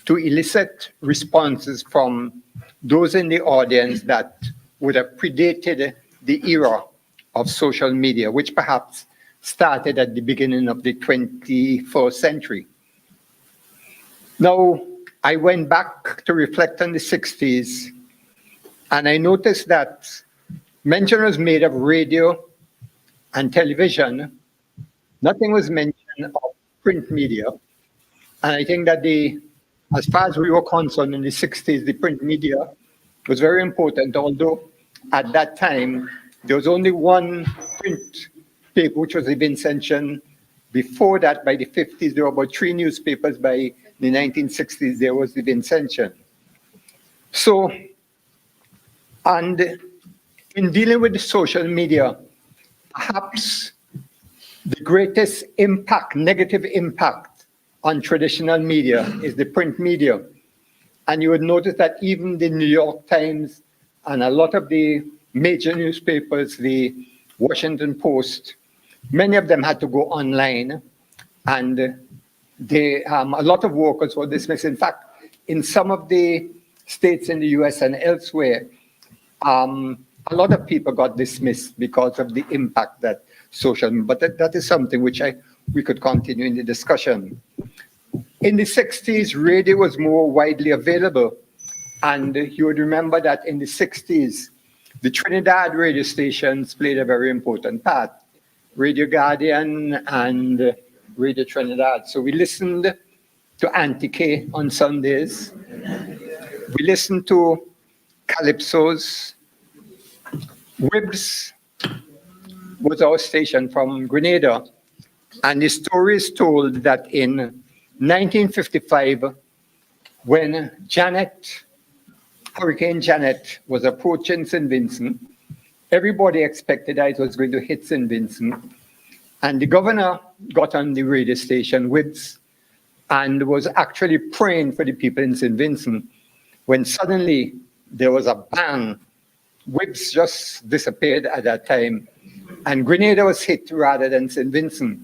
to elicit responses from those in the audience that would have predated the era of social media, which perhaps started at the beginning of the 21st century. Now, I went back to reflect on the 60s, and I noticed that mention was made of radio and television. Nothing was mentioned of print media. And I think that as far as we were concerned in the 60s, the print media was very important, although at that time, there was only one print paper, which was the Vincentian. Before that, by the 50s, there were about 3 newspapers. By the 1960s, there was the Vincentian. So, and in dealing with the social media, perhaps the greatest impact, negative impact on traditional media is the print media. And you would notice that even the New York Times and a lot of the major newspapers, the Washington Post, many of them had to go online, and a lot of workers were dismissed. In fact, in some of the states in the US and elsewhere, a lot of people got dismissed because of the impact that social, but that is something which we could continue in the discussion. In the 60s, radio was more widely available. And you would remember that in the 60s, the Trinidad radio stations played a very important part. Radio Guardian and Radio Trinidad. So we listened to Antique on Sundays. We listened to Calypsos. Wibs was our station from Grenada. And the story is told that in 1955, when Hurricane Janet was approaching St. Vincent, everybody expected that it was going to hit St. Vincent. And the governor got on the radio station, Wibs, and was actually praying for the people in St. Vincent, when suddenly there was a bang. Wibs just disappeared at that time, and Grenada was hit rather than St. Vincent.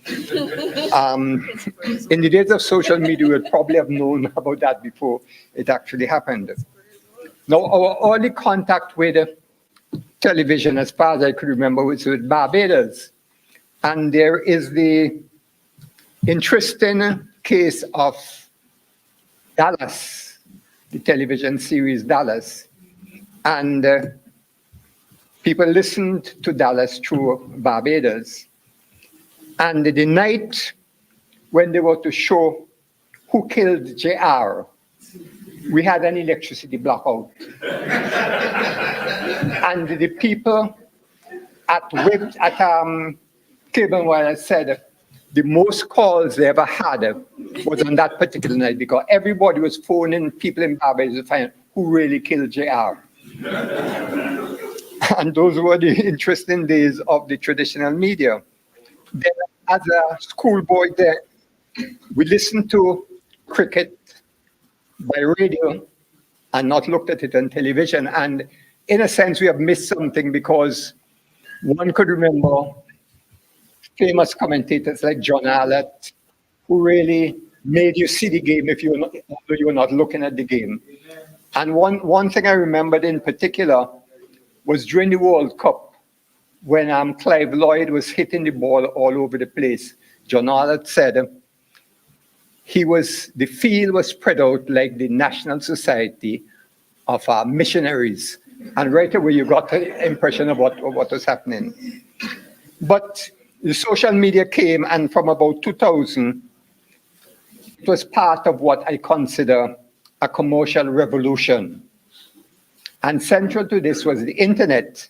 In the days of social media, we would probably have known about that before it actually happened. Now, our early contact with television, as far as I could remember, was with Barbados. And there is the interesting case of Dallas, the television series Dallas. And people listened to Dallas through Barbados. And the night when they were to show who killed JR, we had an electricity blackout. And the people at Cable Wireless said the most calls they ever had was on that particular night, because everybody was phoning people in Barbados to find out who really killed JR. And those were the interesting days of the traditional media. Then, as a schoolboy there, we listened to cricket by radio and not looked at it on television. And in a sense, we have missed something, because one could remember famous commentators like John Allott, who really made you see the game although you were not looking at the game. And one thing I remembered in particular was during the World Cup, when Clive Lloyd was hitting the ball all over the place. John Allott said the field was spread out like the National Society of missionaries. And right away you got the impression of what was happening. But the social media came, and from about 2000, it was part of what I consider a commercial revolution. And central to this was the internet.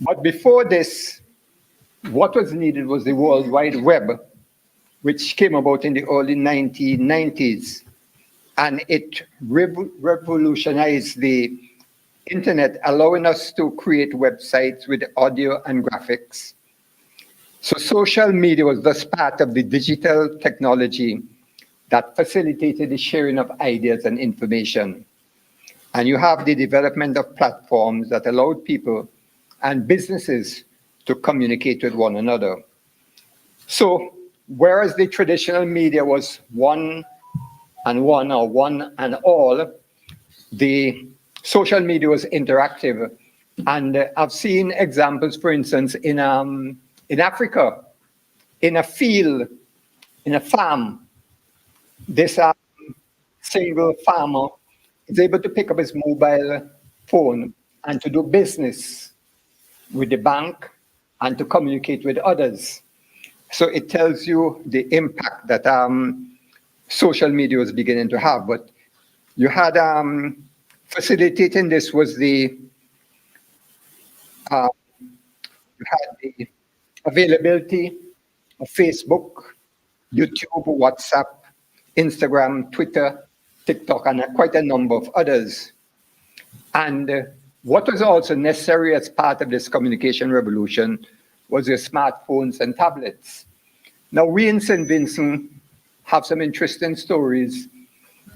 But before this, what was needed was the World Wide Web, which came about in the early 1990s. And it revolutionized the internet, allowing us to create websites with audio and graphics. So social media was thus part of the digital technology that facilitated the sharing of ideas and information. And you have the development of platforms that allowed people and businesses to communicate with one another. So whereas the traditional media was one and all, the social media was interactive. And I've seen examples, for instance, in Africa, in a field, in a farm, this single farmer is able to pick up his mobile phone and to do business with the bank and to communicate with others. So it tells you the impact that social media was beginning to have. But you had facilitating this was the you had the availability of Facebook, YouTube, WhatsApp, Instagram, Twitter, TikTok, and quite a number of others. And what was also necessary as part of this communication revolution was your smartphones and tablets. Now, we in St. Vincent have some interesting stories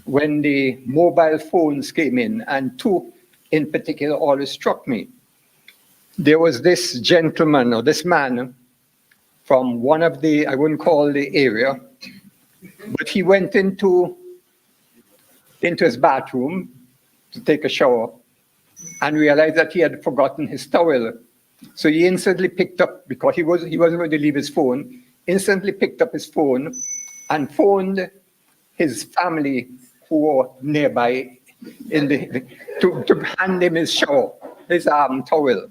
when the mobile phones came in, and two in particular always struck me. There was this gentleman, or this man, from one of the, I wouldn't call the area, but he went into his bathroom to take a shower and realized that he had forgotten his towel. So he instantly picked up, because he wasn't going to leave his phone, instantly picked up his phone and phoned his family who were nearby to hand him his shower, his towel.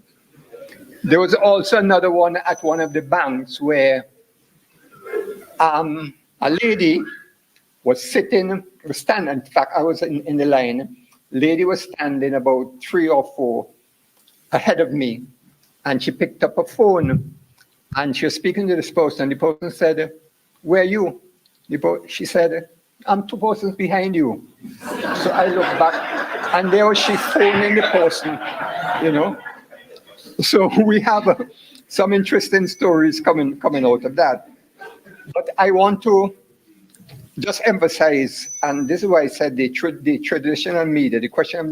There was also another one at one of the banks where a lady was standing, in fact, I was in the line. Lady was standing about 3 or 4 ahead of me, and she picked up a phone, and she was speaking to this person, and the person said, "Where are you?" She said, "I'm 2 persons behind you." So I looked back, and there was she phoning the person, you know. So we have some interesting stories coming out of that. But I want to just emphasize, and this is why I said the traditional media, the question of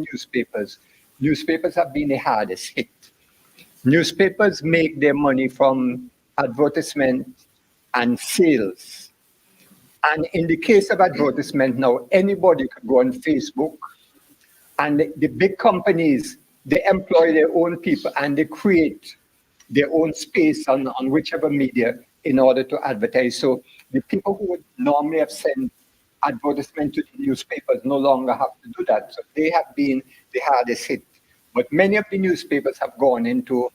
newspapers have been the hardest hit. Newspapers make their money from advertisement and sales. And in the case of advertisement now, anybody could go on Facebook, and the big companies, they employ their own people and they create their own space on whichever media in order to advertise. So the people who would normally have sent advertisement to the newspapers no longer have to do that. So they have been the hardest hit. But many of the newspapers have gone into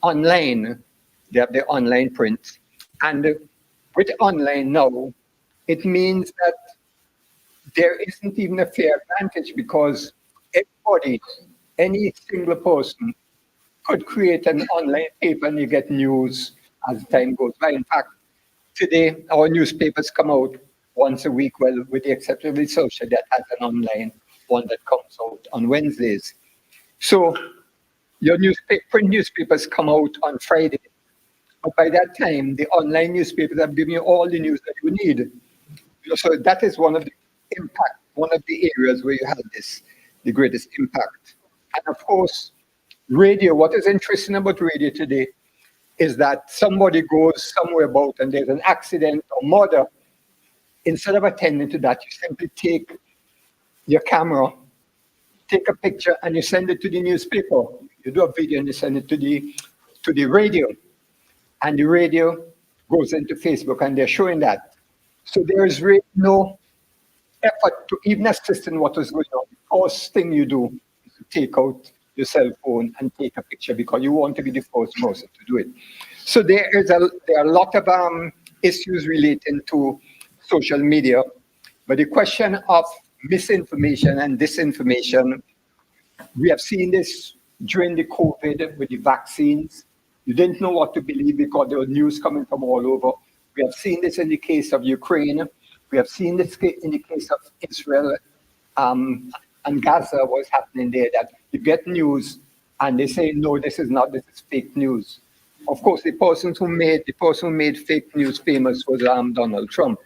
online. They have their online print. And with online now, it means that there isn't even a fair advantage, because everybody, any single person could create an online paper and you get news as time goes by. In fact, today our newspapers come out once a week, well, with the exception of the social that has an online one that comes out on Wednesdays. So your print newspapers come out on Friday, but by that time, the online newspapers have given you all the news that you need. So that is one of the areas where you have the greatest impact. And of course, radio, what is interesting about radio today is that somebody goes somewhere about and there's an accident or murder. Instead of attending to that, you simply take your camera, take a picture, and you send it to the newspaper. You do a video and you send it to the radio. And the radio goes into Facebook and they're showing that. So there is really no effort to even assist in what is going on. The first thing you do is to take out your cell phone and take a picture, because you want to be the first person to do it. So there are a lot of issues relating to social media, but the question of misinformation and disinformation, we have seen this during the COVID with the vaccines. You didn't know what to believe because there was news coming from all over. We have seen this in the case of Ukraine. We have seen this in the case of Israel and Gaza, what's happening there, that you get news and they say, no, this is fake news. Of course, the person who made fake news famous was Donald Trump.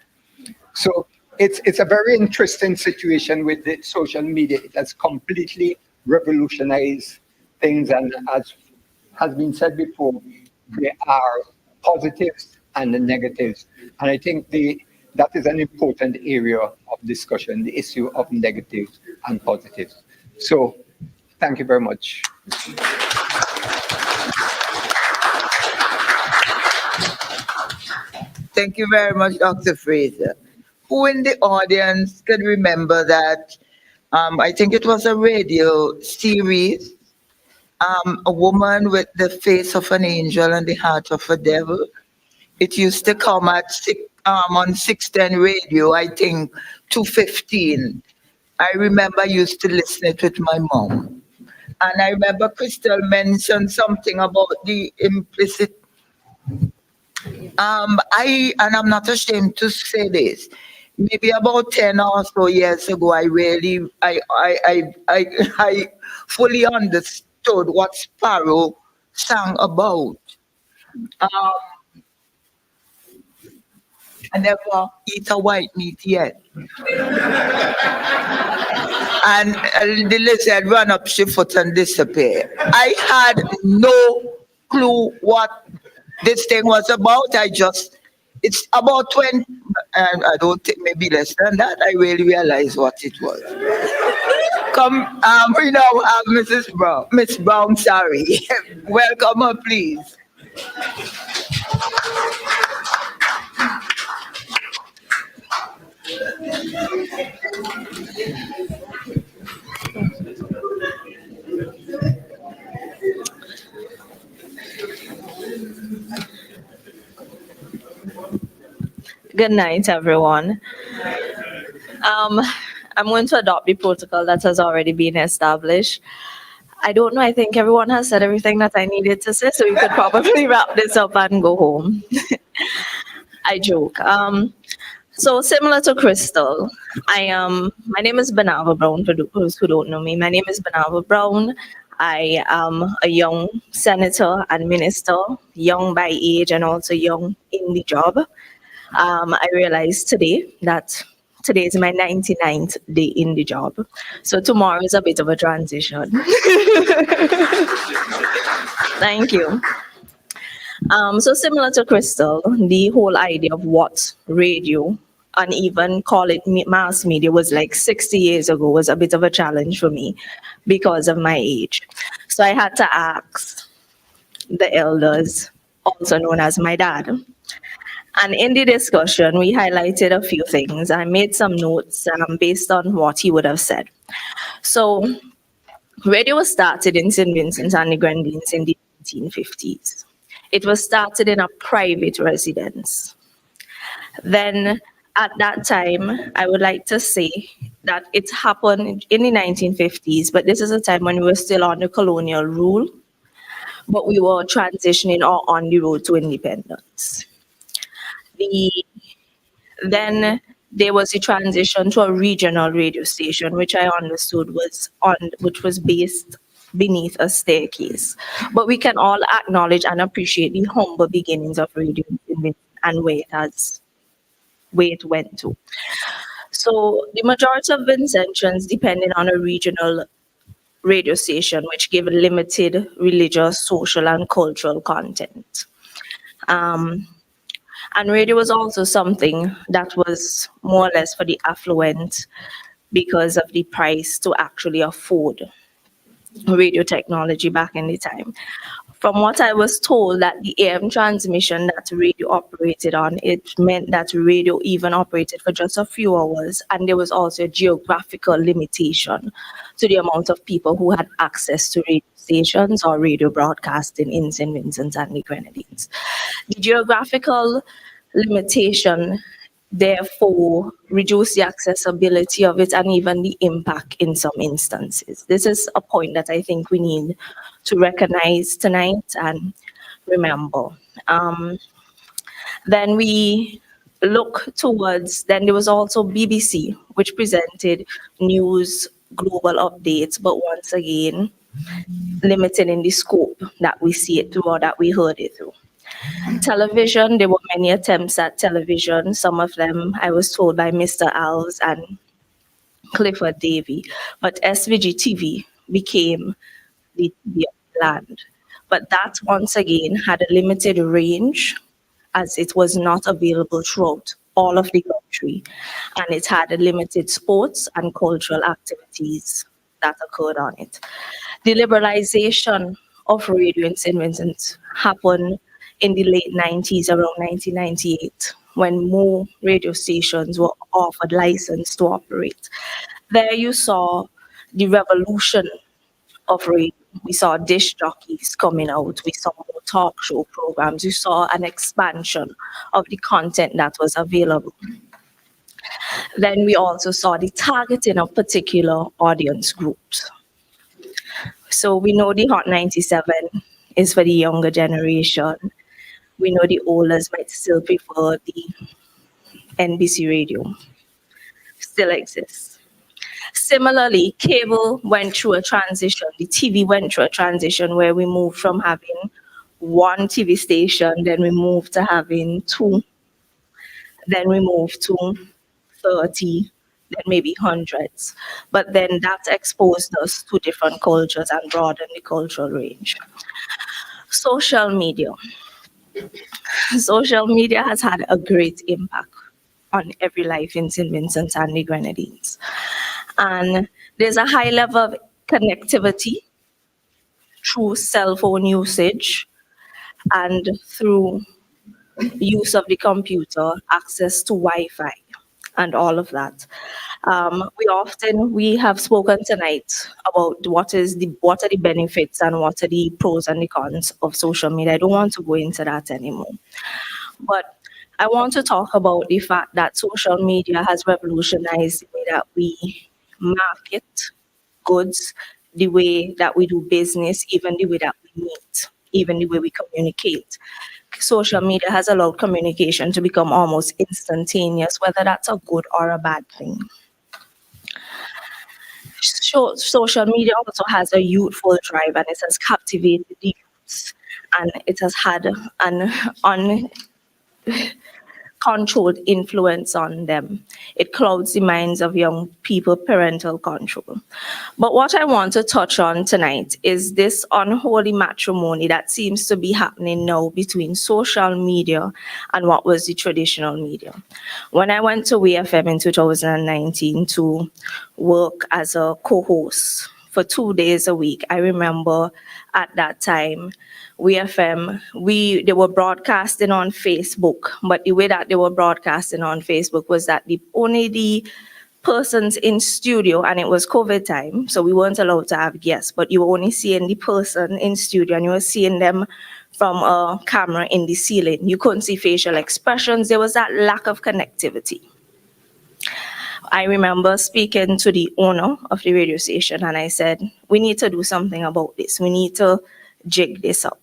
So it's a very interesting situation with the social media. It has completely revolutionized things, and as has been said before, there are positives and the negatives. And I think that is an important area of discussion, the issue of negatives and positives. So thank you very much. Thank you very much, Dr. Fraser. Who in the audience can remember that, I think it was a radio series, a woman with the face of an angel and the heart of a devil? It used to come at on 610 radio, I think 2:15. I remember I used to listen it with my mom. And I remember Crystal mentioned something about the implicit. I'm not ashamed to say this. Maybe about 10 or so years ago, I fully understood what Sparrow sang about. Um, I never eat a white meat yet. And the lizard ran up she foot and disappeared. I had no clue what this thing was about. It's about 20, and I don't think maybe less than that. I really realized what it was. We now have Mrs. Brown, Miss Brown, sorry. Welcome her, please. Good night, everyone. Um, I'm going to adopt the protocol that has already been established. I don't know, I think everyone has said everything that I needed to say, so we could probably wrap this up and go home. I joke. So similar to Crystal, my name is Banava Brown, for those who don't know me. My name is Banava Brown. I am a young senator and minister, young by age and also young in the job. I realized today that today is my 99th day in the job. So tomorrow is a bit of a transition. Thank you. So similar to Crystal, the whole idea of what radio and even call it mass media was like 60 years ago was a bit of a challenge for me because of my age. So I had to ask the elders, also known as my dad. And in the discussion, we highlighted a few things. I made some notes based on what he would have said. So radio was started in St. Vincent and the Grenadines in the 1950s. It was started in a private residence. Then at that time, I would like to say that it happened in the 1950s, but this is a time when we were still under colonial rule, but we were transitioning or on the road to independence. Then there was a transition to a regional radio station, which I understood which was based beneath a staircase. But we can all acknowledge and appreciate the humble beginnings of radio and where it went to. So the majority of Vincentians depended on a regional radio station, which gave limited religious, social, and cultural content. And radio was also something that was more or less for the affluent because of the price to actually afford radio technology back in the time. From what I was told, that the AM transmission that radio operated on, it meant that radio even operated for just a few hours, and there was also a geographical limitation to the amount of people who had access to radio stations or radio broadcasting in St. Vincent and the Grenadines. The geographical limitation therefore reduce the accessibility of it and even the impact in some instances. This is a point that I think we need to recognize tonight and remember. Then we look towards, then there was also BBC, which presented news, global updates, but once again, limited in the scope that we see it through or that we heard it through. Television, there were many attempts at television. Some of them I was told by Mr. Alves and Clifford Davy. But SVG TV became the land. But that once again had a limited range as it was not available throughout all of the country. And it had a limited sports and cultural activities that occurred on it. The liberalization of radio in St. Vincent happened in the late 90s, around 1998, when more radio stations were offered license to operate. There you saw the revolution of radio. We saw disc jockeys coming out. We saw more talk show programs. We saw an expansion of the content that was available. Then we also saw the targeting of particular audience groups. So we know the Hot 97 is for the younger generation. We know the olders might still prefer the NBC radio. Still exists. Similarly, cable went through a transition. The TV went through a transition where we moved from having one TV station, then we moved to having two, then we moved to 30, then maybe hundreds. But then that exposed us to different cultures and broadened the cultural range. Social media. Social media has had a great impact on every life in St. Vincent and the Grenadines. And there's a high level of connectivity through cell phone usage and through use of the computer, access to Wi-Fi, and all of that. We have spoken tonight about what are the benefits and what are the pros and the cons of social media. I don't want to go into that anymore. But I want to talk about the fact that social media has revolutionized the way that we market goods, the way that we do business, even the way that we meet, even the way we communicate. Social media has allowed communication to become almost instantaneous, whether that's a good or a bad thing. Social media also has a youthful drive, and it has captivated the youths, and it has had an uncontrolled influence on them. It clouds the minds of young people, parental control. But what I want to touch on tonight is this unholy matrimony that seems to be happening now between social media and what was the traditional media. When I went to WFM in 2019 to work as a co-host for 2 days a week, I remember at that time, WFM, they were broadcasting on Facebook, but the way that they were broadcasting on Facebook was that only the persons in studio, and it was COVID time, so we weren't allowed to have guests, but you were only seeing the person in studio and you were seeing them from a camera in the ceiling. You couldn't see facial expressions. There was that lack of connectivity. I remember speaking to the owner of the radio station and I said, we need to do something about this. We need to jig this up.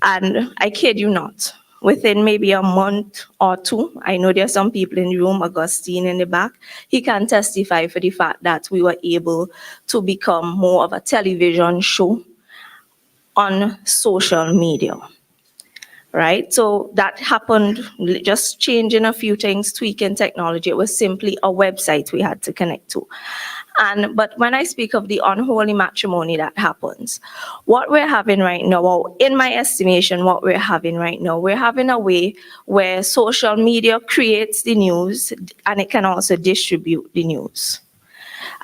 And I kid you not, within maybe a month or two, I know there are some people in the room, Augustine in the back, he can testify for the fact that we were able to become more of a television show on social media. Right? So that happened, just changing a few things, tweaking technology. It was simply a website we had to connect to. But when I speak of the unholy matrimony that happens, what we're having right now, or in my estimation, what we're having right now, we're having a way where social media creates the news and it can also distribute the news.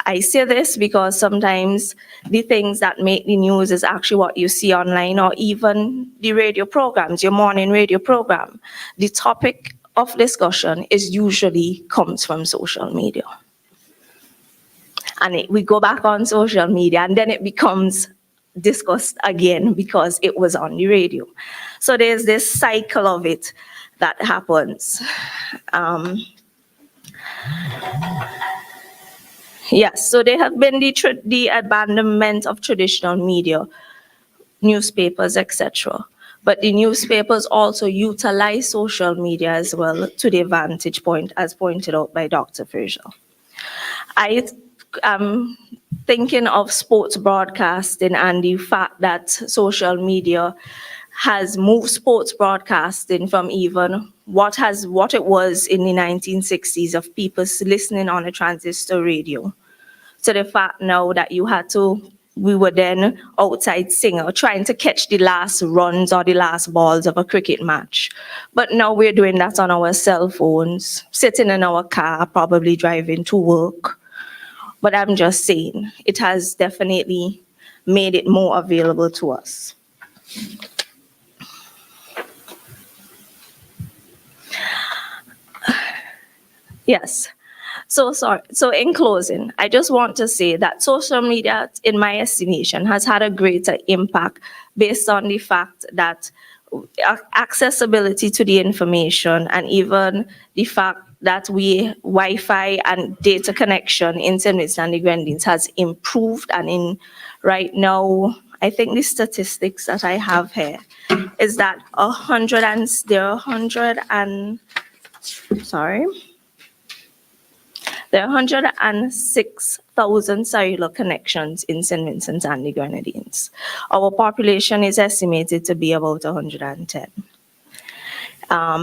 I say this because sometimes the things that make the news is actually what you see online, or even the radio programs, your morning radio program. The topic of discussion is usually comes from social media. And we go back on social media and then it becomes discussed again because it was on the radio. So there's this cycle of it that happens. Yes, so there have been the abandonment of traditional media, newspapers, etc. But the newspapers also utilize social media as well to their vantage point, as pointed out by Dr. Fraser. I am thinking of sports broadcasting and the fact that social media has moved sports broadcasting from even what it was in the 1960s of people listening on a transistor radio to the fact now that we were then outside singer trying to catch the last runs or the last balls of a cricket match. But now we're doing that on our cell phones, sitting in our car, probably driving to work. But I'm just saying, it has definitely made it more available to us. Yes. So in closing, I just want to say that social media, in my estimation, has had a greater impact based on the fact that accessibility to the information and even the fact that Wi-Fi and data connection in St. Vincent and the Grenadines has improved, and right now, I think the statistics that I have here is that there are 106,000 cellular connections in St. Vincent and the Grenadines. Our population is estimated to be about 110.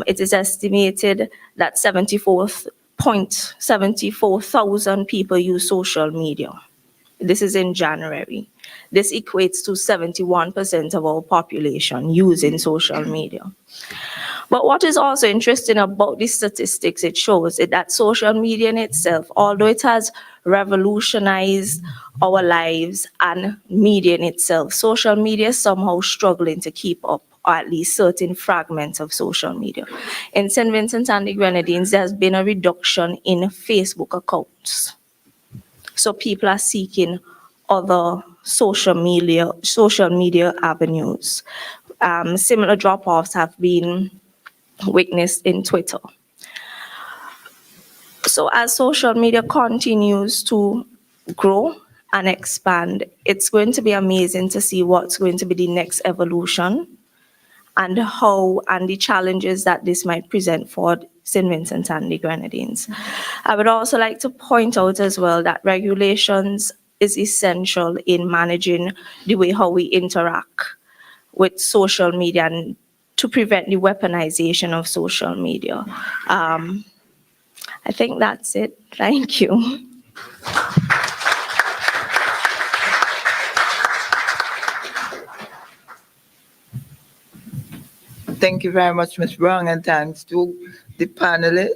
It is estimated that 74,000 people use social media. This is in January. This equates to 71% of our population using social media. But what is also interesting about these statistics, it shows that social media in itself, although it has revolutionized our lives and media in itself, social media is somehow struggling to keep up, or at least certain fragments of social media. In St. Vincent and the Grenadines, there's been a reduction in Facebook accounts. So people are seeking other social media avenues. Similar drop-offs have been witnessed in Twitter. So as social media continues to grow and expand, it's going to be amazing to see what's going to be the next evolution and the challenges that this might present for St. Vincent and the Grenadines. I would also like to point out as well that regulations is essential in managing the way how we interact with social media and to prevent the weaponization of social media. I think that's it. Thank you. Thank you very much, Ms. Brown, and thanks to the panelists.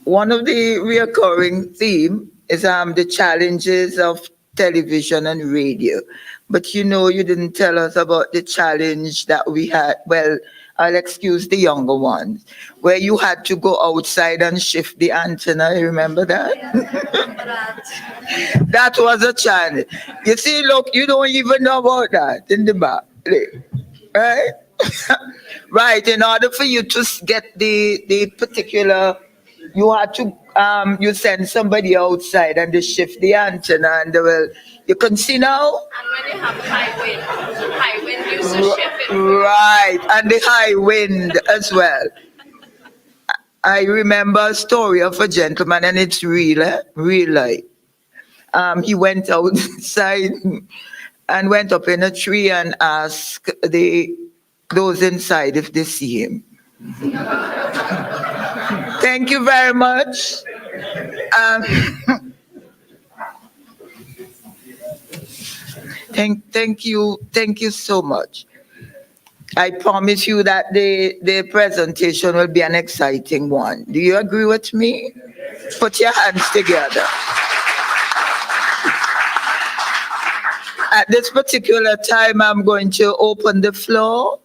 One of the recurring themes is the challenges of television and radio. But you didn't tell us about the challenge that we had. Well, I'll excuse the younger ones, where you had to go outside and shift the antenna. You remember that? That was a challenge. You see, look, you don't even know about that in the back, right? Right, in order for you to get the particular, you had to, you send somebody outside and they shift the antenna and they will, you can see now? And when you have high wind used to shift it. Right, and the high wind as well. I remember a story of a gentleman, and it's real life. He went outside and went up in a tree and asked those inside if they see him. Thank you very much. Thank you so much. I promise you that the presentation will be an exciting one. Do you agree with me? Put your hands together. At this particular time, I'm going to open the floor.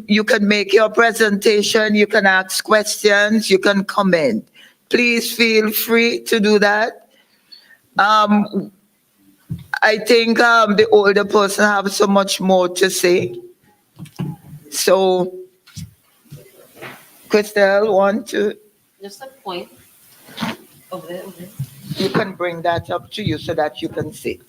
You can make your presentation, you can ask questions, you can comment. Please feel free to do that. I think the older person have so much more to say. So, Christelle, want to? Just a point. Over there. You can bring that up to you so that you can sit.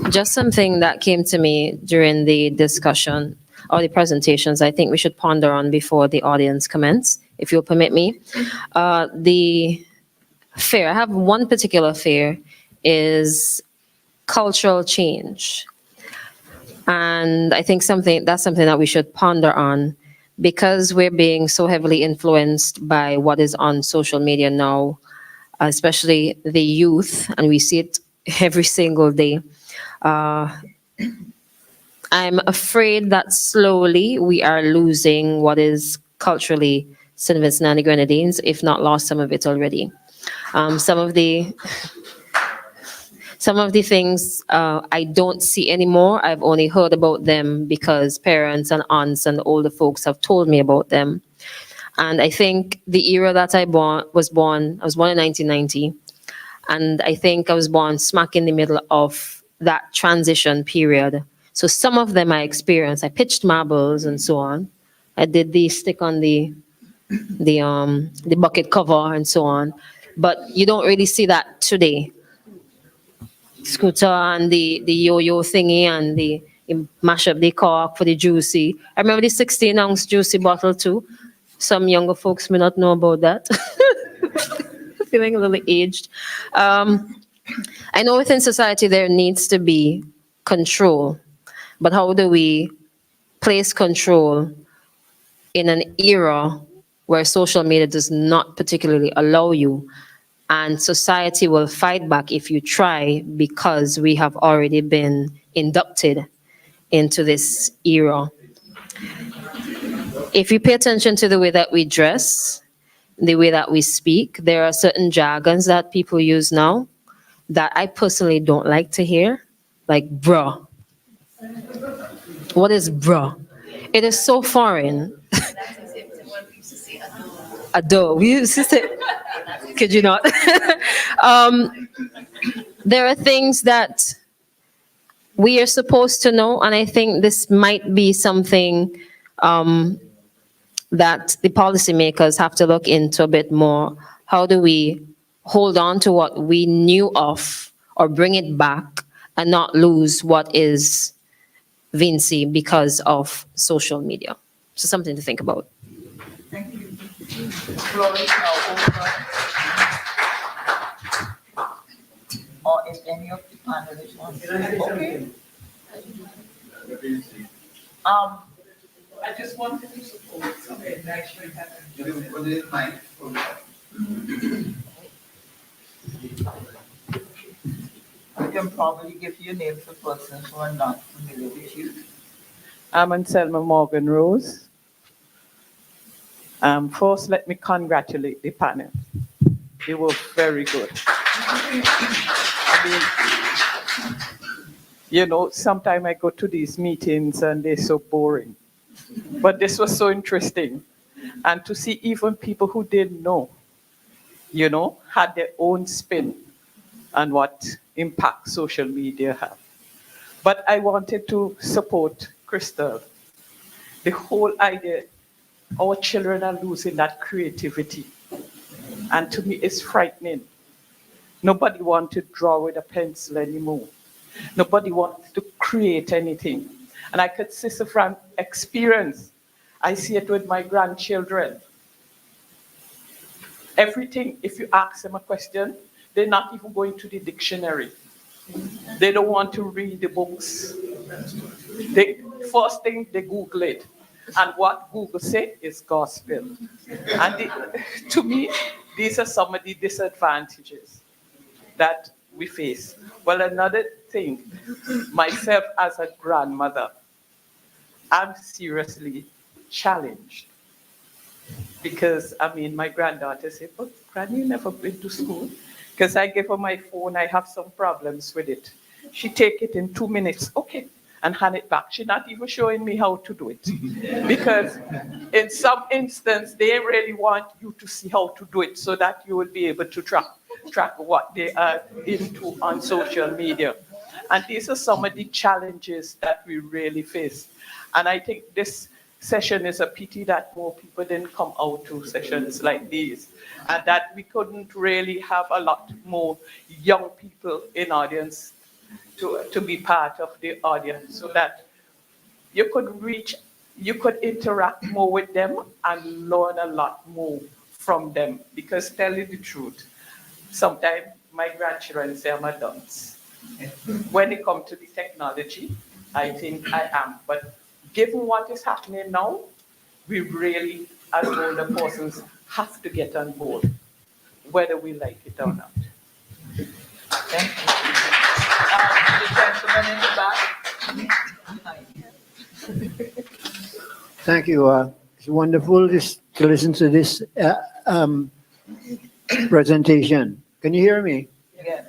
Just something that came to me during the discussion or the presentations I think we should ponder on before the audience comments, if you'll permit me. The fear, I have one particular fear, is cultural change. And I think that's something that we should ponder on, because we're being so heavily influenced by what is on social media now, especially the youth, and we see it every single day. I'm afraid that slowly we are losing what is culturally St. Vincent and the Grenadines, if not lost some of it already. Some of the things I don't see anymore. I've only heard about them because parents and aunts and older folks have told me about them. And I think the era that I was born in 1990, and I think I was born smack in the middle of that transition period. So some of them I experienced. I pitched marbles and so on. I did the stick on the bucket cover and so on. But you don't really see that today. Scooter and the yo-yo thingy and the you mash up the cork for the juicy. I remember the 16-ounce juicy bottle too. Some younger folks may not know about that. Feeling a little aged. I know within society there needs to be control, but how do we place control in an era where social media does not particularly allow you, and society will fight back if you try because we have already been inducted into this era. If you pay attention to the way that we dress, the way that we speak, there are certain jargons that people use now that I personally don't like to hear, like bruh. What is bruh? It is so foreign. Ado. We used to say, could you not? There are things that we are supposed to know, and I think this might be something that the policymakers have to look into a bit more. How do we hold on to what we knew of or bring it back and not lose what is Vinci because of social media? So something to think about. Thank you. The floor is now open. Or if any of the panelists want to. Okay. I just wanted to support something that actually happened. You can probably give your name for persons who are not familiar with you. I'm Anselma Morgan Rose. First, let me congratulate the panel. They were very good. I mean, you know, sometimes I go to these meetings and they're so boring. But this was so interesting. And to see even people who didn't know, you know, had their own spin on what impact social media have. But I wanted to support Crystal. The whole idea, our children are losing that creativity. And to me, it's frightening. Nobody wants to draw with a pencil anymore. Nobody wants to create anything. And I could say so from experience. I see it with my grandchildren. Everything, if you ask them a question, they're not even going to the dictionary. They don't want to read the books. First thing, they Google it. And what Google say is gospel. And to me, these are some of the disadvantages that we face. Well, another thing, myself as a grandmother, I'm seriously challenged. Because, I mean, my granddaughter said, but Granny, you never been to school? Because I give her my phone, I have some problems with it. She take it in 2 minutes, okay, and hand it back. She's not even showing me how to do it. Because in some instance, they really want you to see how to do it so that you will be able to track what they are into on social media. And these are some of the challenges that we really face. And I think this session is a pity that more people didn't come out to sessions like these, and that we couldn't really have a lot more young people in audience to be part of the audience, so that you could interact more with them and learn a lot more from them. Because tell you the truth, sometimes my grandchildren say I'm a dunce. When it comes to the technology, I think I am. But given what is happening now, we really, as older persons, have to get on board, whether we like it or not. Thank you. The gentleman in the back. Thank you. It's wonderful to listen to this presentation. Can you hear me? Yeah.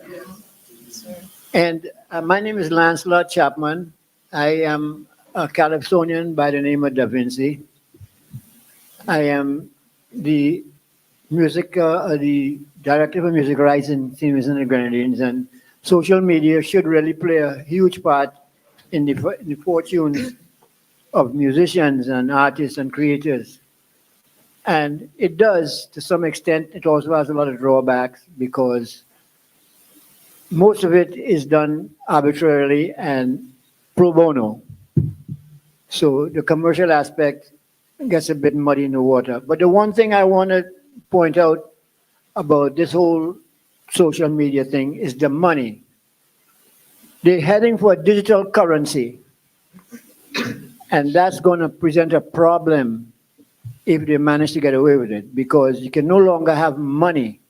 And my name is Lancelot Chapman. I am a Calypsonian by the name of Da Vinci. I am the the director for music rights in St. Vincent and the Grenadines, and social media should really play a huge part in the fortunes of musicians and artists and creators. And it does, to some extent, it also has a lot of drawbacks because most of it is done arbitrarily and pro bono. So the commercial aspect gets a bit muddy in the water. But the one thing I want to point out about this whole social media thing is the money. They're heading for a digital currency. And that's going to present a problem if they manage to get away with it, because you can no longer have money.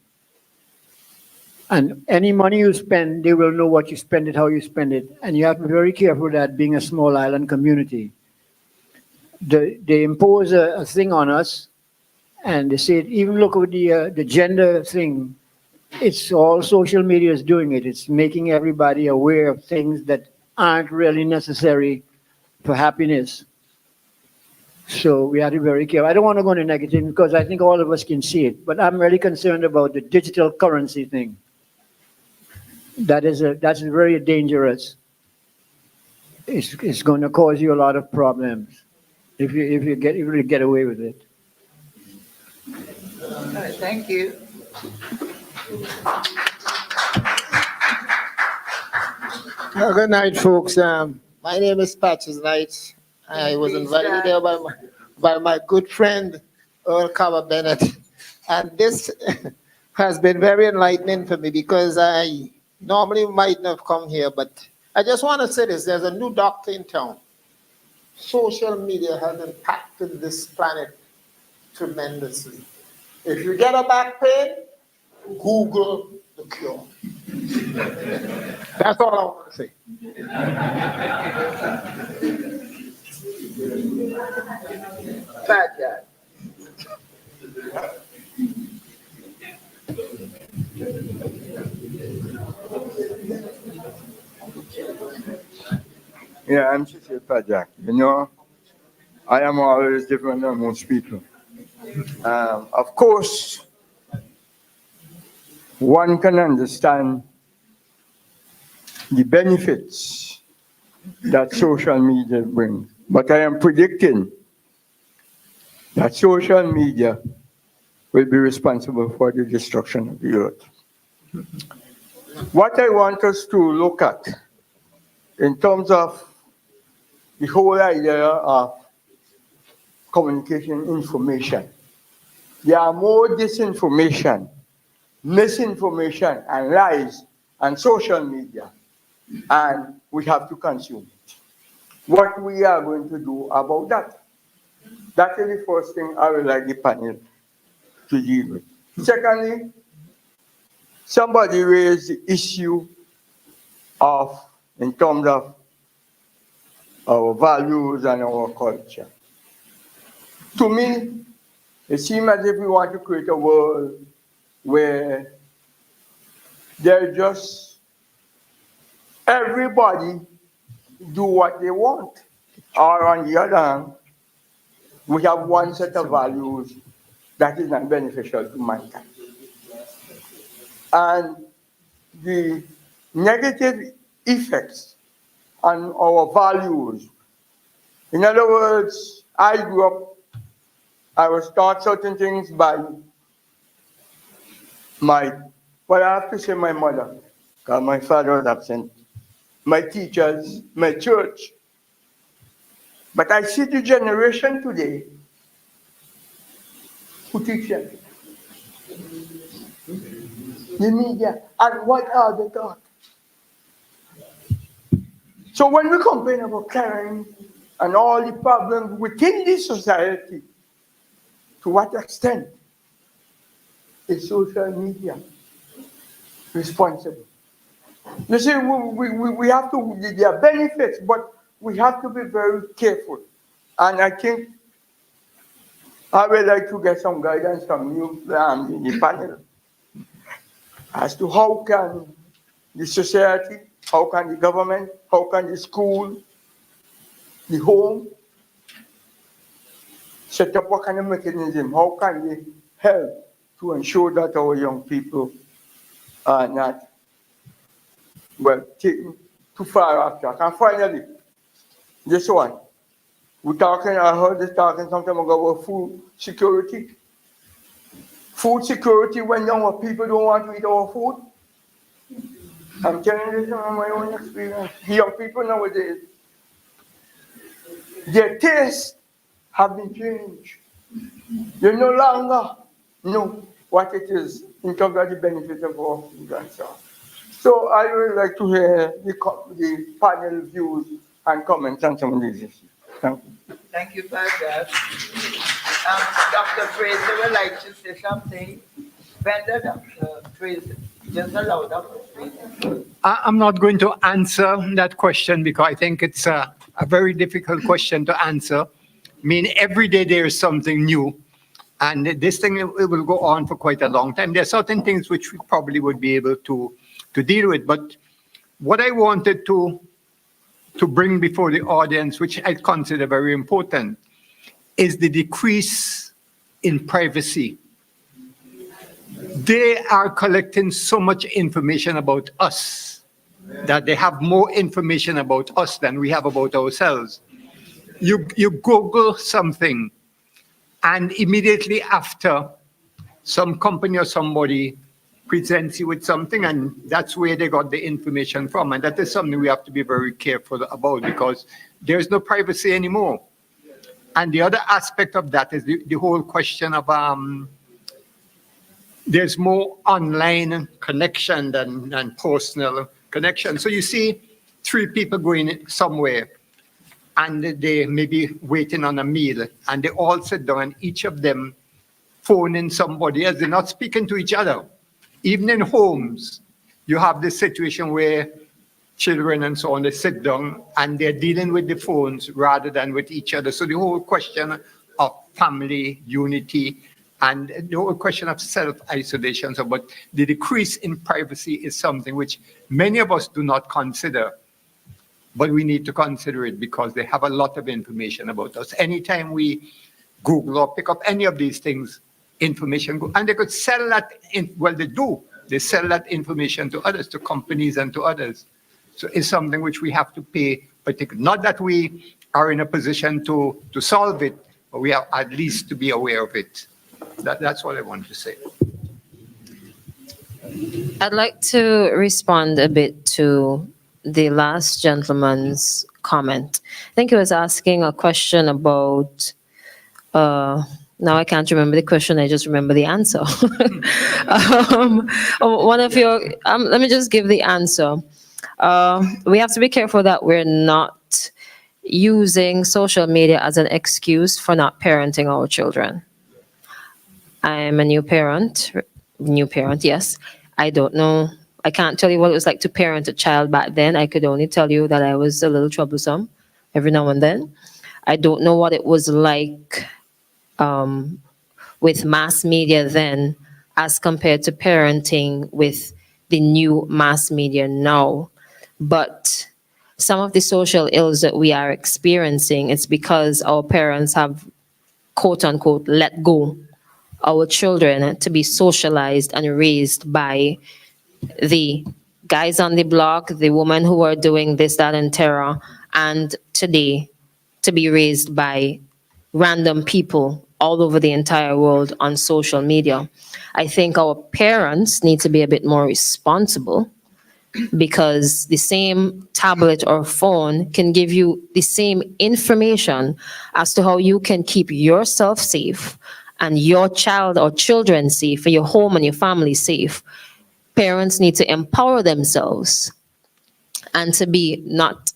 And any money you spend, they will know what you spend it, how you spend it. And you have to be very careful that being a small island community. They impose a thing on us, and they say, even look at the gender thing. It's all social media is doing it. It's making everybody aware of things that aren't really necessary for happiness. So we have to be very careful. I don't want to go into negative because I think all of us can see it, but I'm really concerned about the digital currency thing. That's very dangerous. It's going to cause you a lot of problems if you get away with it. All right, thank you. Good night, folks. My name is Patches Knight. I was invited here by my good friend, Earl Carver Bennett. And this has been very enlightening for me because I normally might not have come here, but I just want to say this. There's a new doctor in town. Social media has impacted this planet tremendously. If you get a back pain, Google the cure. That's all I want to say. Fat guy. Yeah, I'm Sister Pajak. You know, I am always different than most people. Of course, one can understand the benefits that social media brings, but I am predicting that social media will be responsible for the destruction of the earth. What I want us to look at in terms of the whole idea of communication information, there are more disinformation, misinformation, and lies on social media, and we have to consume it. What we are going to do about that? That is the first thing I would like the panel to deal with. Secondly, somebody raised the issue of, in terms of our values and our culture. To me, it seems as if we want to create a world where there's just everybody do what they want. Or on the other hand, we have one set of values that is not beneficial to mankind. And the negative effects on our values. In other words, I grew up, I was taught certain things by well, I have to say my mother, because my father was absent, my teachers, my church. But I see the generation today who teach them. The media, and what are they taught? So when we complain about crime and all the problems within this society, to what extent is social media responsible? You see, we have to, there are benefits, but we have to be very careful. And I think I would like to get some guidance from you in the panel as to how can the society, how can the government, how can the school, the home, set up what kind of mechanism, how can they help to ensure that our young people are not, well, taken too far off track. And finally, this one, I heard this talking some time ago about food security. Food security when younger people don't want to eat our food. I'm telling you this from my own experience. Young people nowadays, their tastes have been changed. They no longer know what it is in terms of the benefits of our food and so on. So I would like to hear the panel views and comments on some of these issues. Thank you. Thank you for that. Dr. Fraser would like to say something. Brenda, Dr. Fraser, just allow Dr. Fraser. I'm not going to answer that question because I think it's a very difficult question to answer. I mean, every day there is something new. And this thing it will go on for quite a long time. There are certain things which we probably would be able to deal with. But what I wanted to bring before the audience, which I consider very important, is the decrease in privacy. They are collecting so much information about us that they have more information about us than we have about ourselves. You Google something, and immediately after, some company or somebody presents you with something, and that's where they got the information from. And that is something we have to be very careful about because there's no privacy anymore. And the other aspect of that is the whole question of there's more online connection than personal connection. So you see 3 people going somewhere, and they may be waiting on a meal, and they all sit down, and each of them phoning somebody else. They're not speaking to each other. Even in homes, you have this situation where children and so on, they sit down and they're dealing with the phones rather than with each other. So the whole question of family unity and the whole question of self-isolation, so, but the decrease in privacy is something which many of us do not consider. But we need to consider it because they have a lot of information about us. Anytime we Google or pick up any of these things, information, and they could sell that, well, they do. They sell that information to others, to companies and to others. So it's something which we have to pay particular. Not that we are in a position to solve it, but we have at least to be aware of it. That's what I want to say. I'd like to respond a bit to the last gentleman's comment. I think he was asking a question about, now I can't remember the question, I just remember the answer. One of your, let me just give the answer. We have to be careful that we're not using social media as an excuse for not parenting our children. I'm a new parent, yes. I don't know. I can't tell you what it was like to parent a child back then. I could only tell you that I was a little troublesome every now and then. I don't know what it was like with mass media then as compared to parenting with the new mass media now. But some of the social ills that we are experiencing, it's because our parents have, quote unquote, let go our children to be socialized and raised by the guys on the block, the women who are doing this, that, and terror, and today to be raised by random people all over the entire world on social media. I think our parents need to be a bit more responsible because the same tablet or phone can give you the same information as to how you can keep yourself safe and your child or children safe, and your home and your family safe. Parents need to empower themselves and to be not,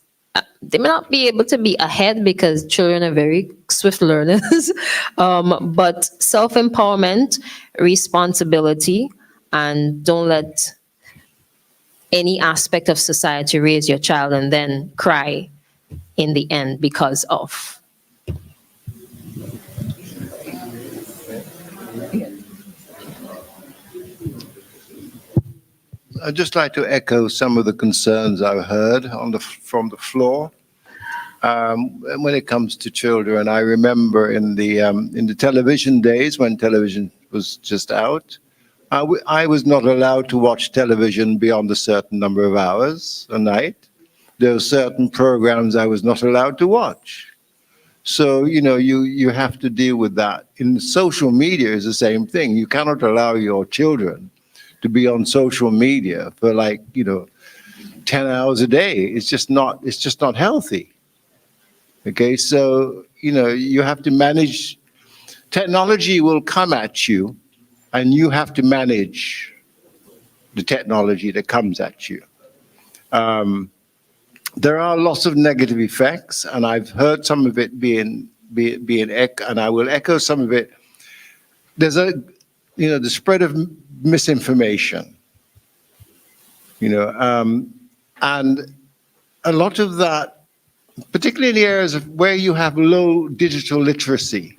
they may not be able to be ahead because children are very swift learners, but self-empowerment, responsibility, and don't let any aspect of society raise your child and then cry in the end because of. I'd just like to echo some of the concerns I've heard from the floor. When it comes to children, I remember in the television days when television was just out, I was not allowed to watch television beyond a certain number of hours a night. There were certain programs I was not allowed to watch. So, you have to deal with that. In social media is the same thing. You cannot allow your children to be on social media for 10 hours a day. It's just not healthy. Okay, so, you have to manage. Technology will come at you, and you have to manage the technology that comes at you. There are lots of negative effects, and I've heard some of it being and I will echo some of it. There's the spread of misinformation, and a lot of that, particularly in the areas of where you have low digital literacy.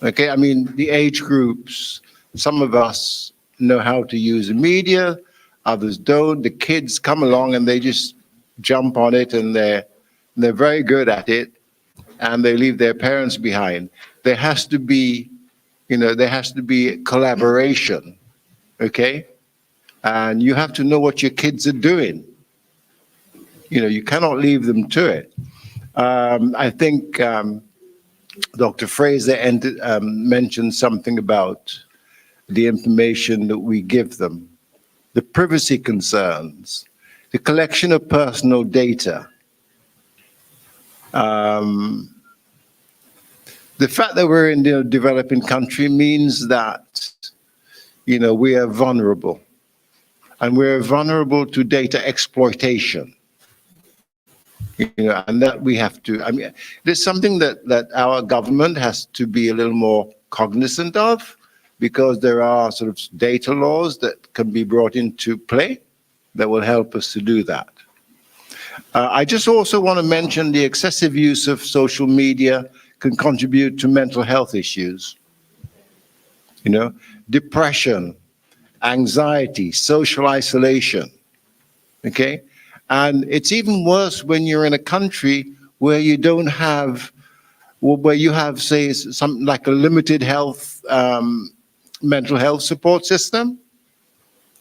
Okay, I mean, the age groups, some of us know how to use the media, others don't. The kids come along and they just jump on it, and they're very good at it, and they leave their parents behind. There has to be collaboration, okay? And you have to know what your kids are doing. You cannot leave them to it. I think Dr. Fraser mentioned something about the information that we give them, the privacy concerns, the collection of personal data. The fact that we're in a developing country means that, we are vulnerable. And we're vulnerable to data exploitation. And that we have to, there's something that our government has to be a little more cognizant of, because there are sort of data laws that can be brought into play that will help us to do that. I just also want to mention the excessive use of social media can contribute to mental health issues. Depression, anxiety, social isolation, okay? And it's even worse when you're in a country where you don't have, where you have, say, something like a limited health, mental health support system.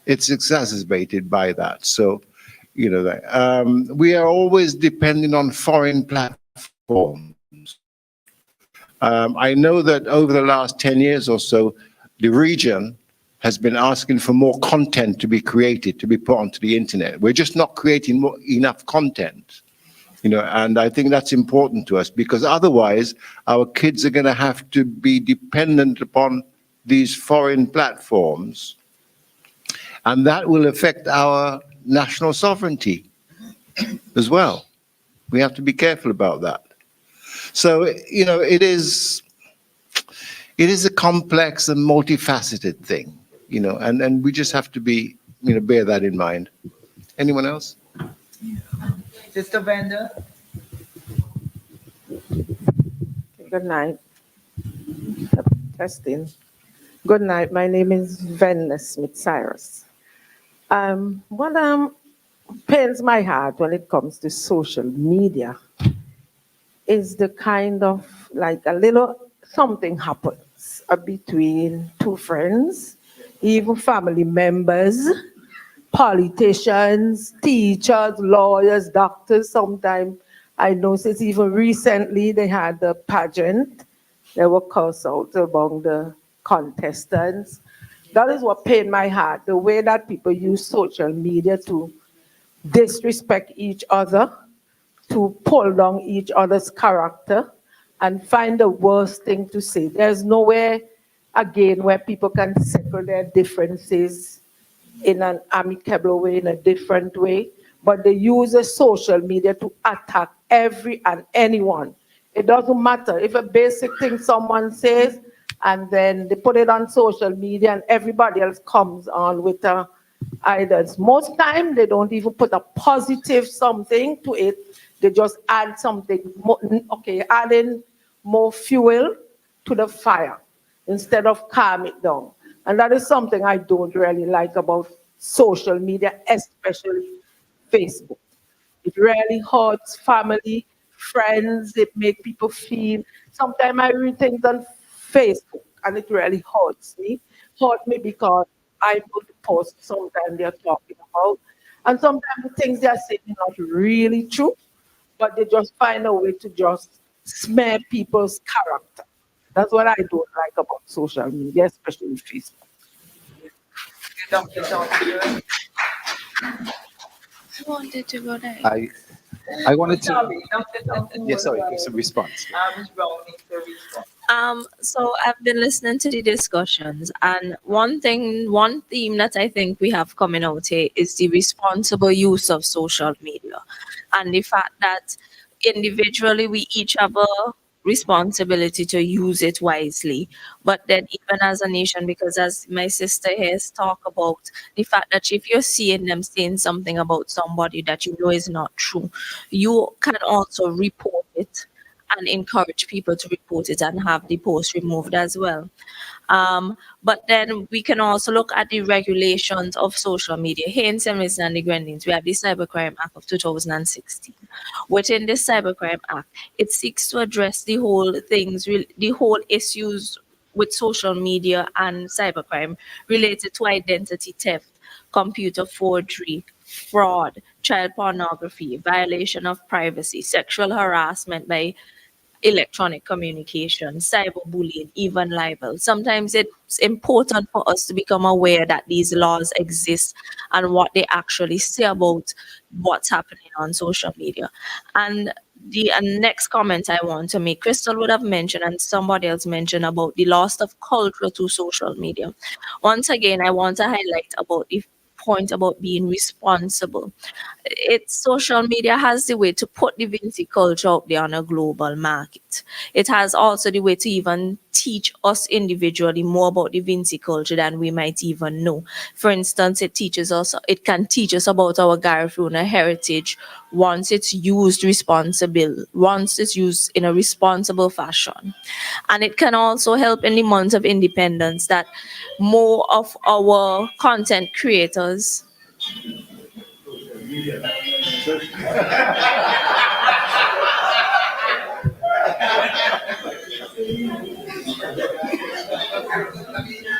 It's exacerbated by that. So, we are always dependent on foreign platforms. I know that over the last 10 years or so, the region has been asking for more content to be created, to be put onto the internet. We're just not creating enough content, and I think that's important to us, because otherwise our kids are going to have to be dependent upon these foreign platforms, and that will affect our national sovereignty as well. We have to be careful about that. So, it is a complex and multifaceted thing, and we just have to be, bear that in mind. Anyone else? Sister Vanda? Good night. Testing. Good night. My name is Venda Smith Cyrus. What pains my heart when it comes to social media is the kind of, like, a little something happens between two friends, even family members, politicians, teachers, lawyers, doctors. Sometimes I know since even recently they had the pageant, there were curse out among the contestants. That is what pained my heart, the way that people use social media to disrespect each other, to pull down each other's character, and find the worst thing to say. There's nowhere, again, where people can settle their differences in an amicable way, in a different way, but they use the social media to attack every and anyone. It doesn't matter if a basic thing someone says, and then they put it on social media and everybody else comes on with either. Most time they don't even put a positive something to it. They just add something, adding more fuel to the fire instead of calm it down. And that is something I don't really like about social media, especially Facebook. It really hurts family, friends. It makes people feel. Sometimes I read things on Facebook and it really hurts me. Hurt me because I put the post sometimes they're talking about. And sometimes the things they're saying are not really true, but they just find a way to just smear people's character. That's what I don't like about social media, especially Facebook. I wanted to go there. I wanted to, yes, sorry, give some response. So I've been listening to the discussions, and one theme that I think we have coming out here is the responsible use of social media, and the fact that individually we each have a responsibility to use it wisely, but then even as a nation, because as my sister has talked about the fact that if you're seeing them saying something about somebody that you know is not true, you can also report it and encourage people to report it and have the post removed as well. But then we can also look at the regulations of social media. Here in St. Vincent and the Grenadines, we have the Cybercrime Act of 2016. Within this Cybercrime Act, it seeks to address the whole things, the whole issues with social media and cybercrime related to identity theft, computer forgery, fraud, child pornography, violation of privacy, sexual harassment by electronic communication, cyberbullying, even libel. Sometimes it's important for us to become aware that these laws exist and what they actually say about what's happening on social media. And the next comment I want to make, Crystal would have mentioned, and somebody else mentioned about the loss of culture to social media. Once again, I want to highlight about the point about being responsible. It's social media has the way to put the Vinci culture out there on a global market. It has also the way to even teach us individually more about the Vinci culture than we might even know. For instance, it can teach us about our Garifuna heritage once it's used once it's used in a responsible fashion. And it can also help in the months of independence that more of our content creators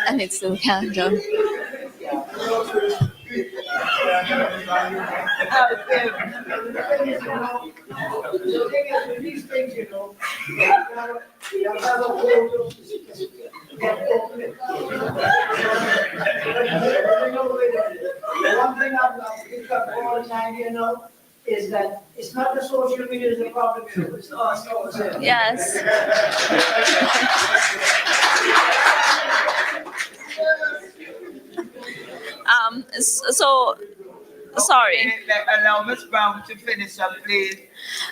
and it's still countdown. One thing I've picked up all the time, is that it's not the social media is the problem, it's us ourselves. Yes. So sorry. Allow Ms. Brown to finish up, please.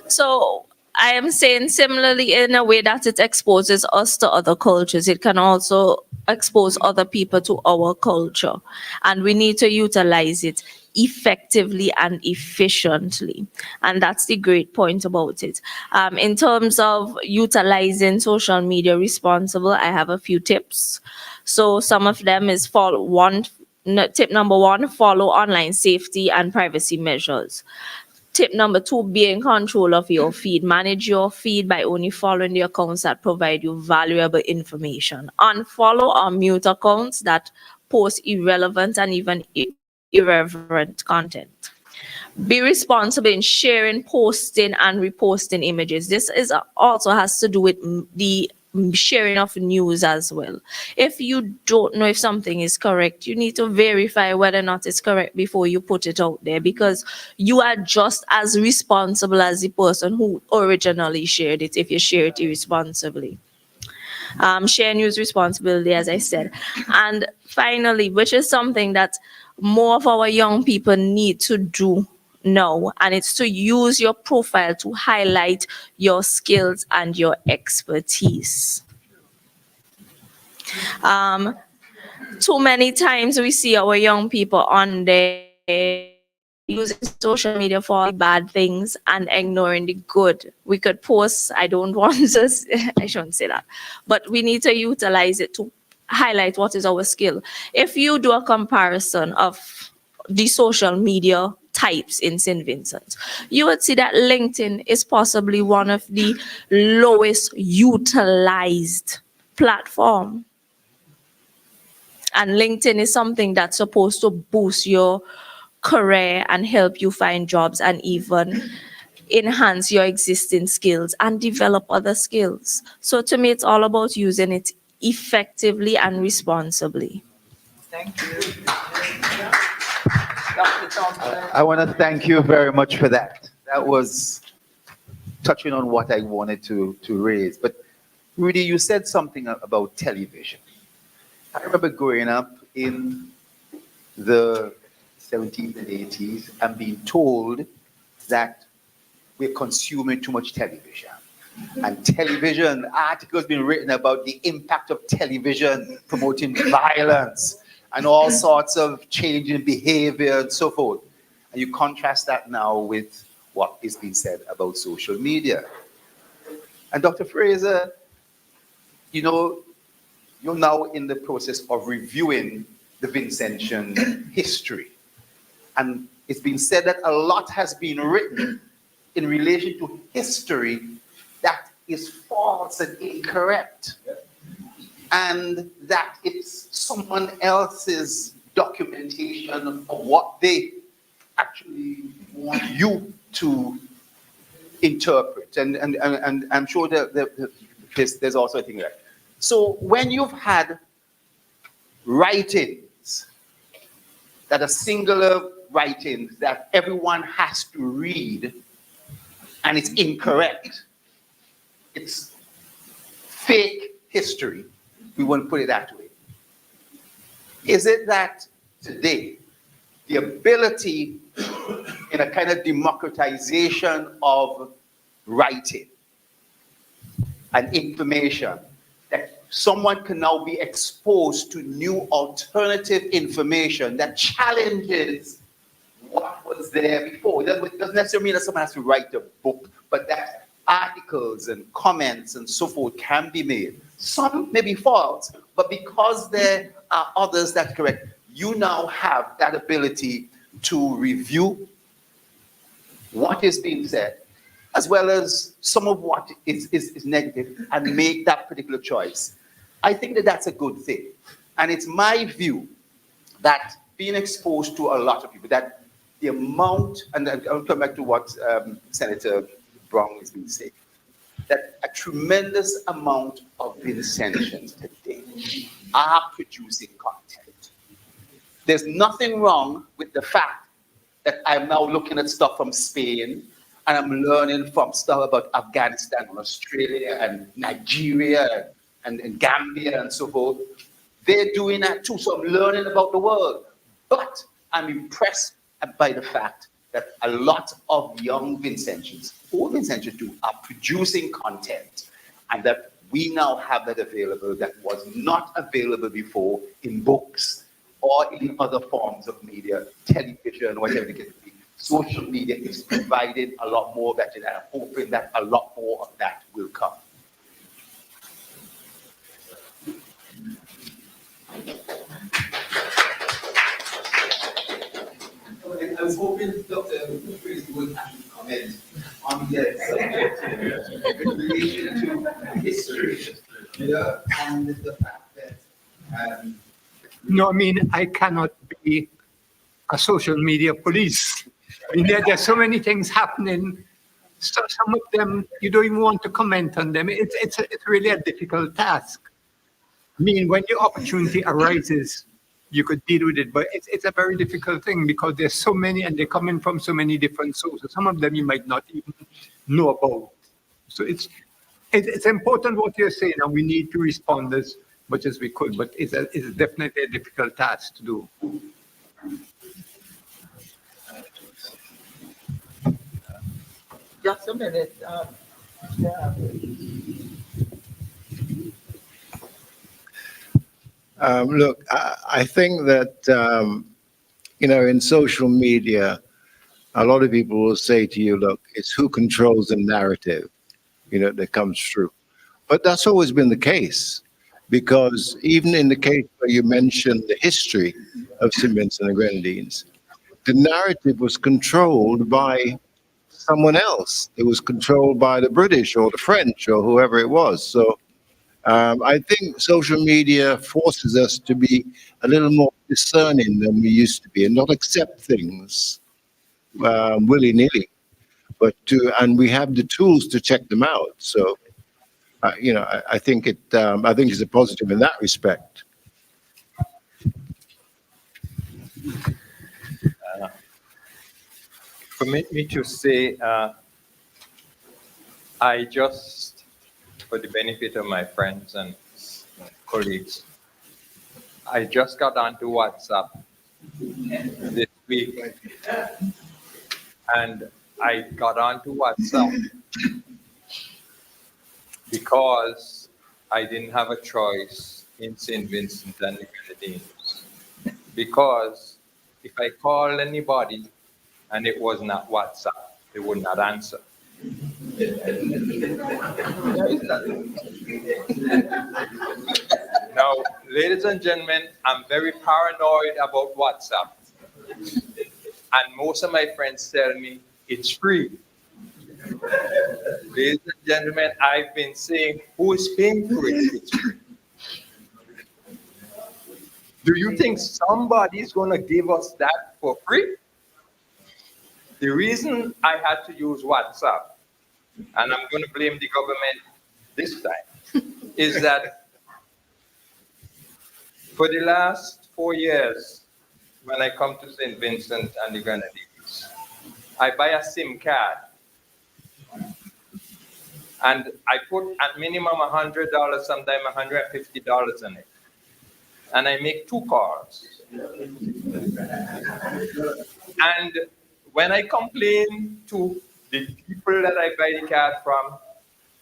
So I am saying similarly in a way that it exposes us to other cultures, it can also expose other people to our culture. And we need to utilize it effectively and efficiently. And that's the great point about it. In terms of utilizing social media responsible, I have a few tips. So some of them is tip number one, follow online safety and privacy measures. Tip number two, be in control of your feed. Manage your feed by only following the accounts that provide you valuable information. Unfollow or mute accounts that post irrelevant and even irreverent content. Be responsible in sharing, posting, and reposting images. This is also has to do with the sharing of news as well. If you don't know if something is correct, you need to verify whether or not it's correct before you put it out there, because you are just as responsible as the person who originally shared it if you share it irresponsibly. Share news responsibility, as I said. And finally, which is something that more of our young people need to do now, and it's to use your profile to highlight your skills and your expertise. Too many times we see our young people on there using social media for all the bad things and ignoring the good. We could post, I don't want to, I shouldn't say that, but we need to utilize it to highlight what is our skill. If you do a comparison of the social media types in St. Vincent, you would see that LinkedIn is possibly one of the lowest utilized platform. And LinkedIn is something that's supposed to boost your career and help you find jobs and even enhance your existing skills and develop other skills. So to me, it's all about using it effectively and responsibly. Thank you. Dr. Thompson. I want to thank you very much for that. That was touching on what I wanted to raise. But Rudy, you said something about television. I remember growing up in the 70s and 80s and being told that we're consuming too much television. And television, articles being written about the impact of television promoting violence and all sorts of change in behavior and so forth. And you contrast that now with what is being said about social media. And Dr. Fraser, you know, you're now in the process of reviewing the Vincentian history. And it's been said that a lot has been written in relation to history that is false and incorrect. And that it's someone else's documentation of what they actually want you to interpret. And I'm sure that there's also a thing there. So when you've had writings that are singular writings that everyone has to read and it's incorrect, it's fake history, we want to put it that way. Is it that today the ability in a kind of democratization of writing and information, that someone can now be exposed to new alternative information that challenges what was there before? It doesn't necessarily mean that someone has to write a book, but that articles and comments and so forth can be made. Some may be false, but because there are others that correct, you now have that ability to review what is being said, as well as some of what is negative, and make that particular choice. I think that that's a good thing. And it's my view that being exposed to a lot of people, that the amount, and I'll come back to what Senator Brown has been saying, that a tremendous amount of Vincentians today are producing content. There's nothing wrong with the fact that I'm now looking at stuff from Spain and I'm learning from stuff about Afghanistan and Australia and Nigeria and Gambia and so forth. They're doing that too, so I'm learning about the world. But I'm impressed by the fact that a lot of young Vincentians, old Vincentians too, are producing content, and that we now have that available that was not available before in books or in other forms of media, television, whatever it can be. Social media is providing a lot more of that, and I'm hoping that a lot more of that will come. I was hoping Dr. Fraser would actually comment on the subject in relation to history, and the fact that No, I mean, I cannot be a social media police. I mean, there's so many things happening. So some of them, you don't even want to comment on them. It's really a difficult task. I mean, when the opportunity arises, you could deal with it, but it's a very difficult thing because there's so many and they're coming from so many different sources. Some of them you might not even know about. So it's important what you're saying, and we need to respond as much as we could, but it's definitely a difficult task to do. Just a minute. Look, I think that, in social media, a lot of people will say to you, look, it's who controls the narrative, that comes through. But that's always been the case, because even in the case where you mentioned the history of St. Vincent and Grenadines, the narrative was controlled by someone else. It was controlled by the British or the French or whoever it was. So I think social media forces us to be a little more discerning than we used to be and not accept things willy-nilly. and we have the tools to check them out. So, I think I think it's a positive in that respect. Permit me to say, I just, for the benefit of my friends and colleagues, I just got onto WhatsApp this week, and I got onto WhatsApp because I didn't have a choice in St. Vincent and the Grenadines. Because if I called anybody and it was not WhatsApp, they would not answer. Now, ladies and gentlemen, I'm very paranoid about WhatsApp. And most of my friends tell me it's free. Ladies and gentlemen, I've been saying, who is paying for it? It's free. Do you think somebody's going to give us that for free? The reason I had to use WhatsApp, and I'm going to blame the government this time, is that for the last 4 years, when I come to St. Vincent and the Grenadines, I buy a SIM card. And I put at minimum $100, sometimes $150 in it. And I make 2 calls. And when I complain to the people that I buy the card from,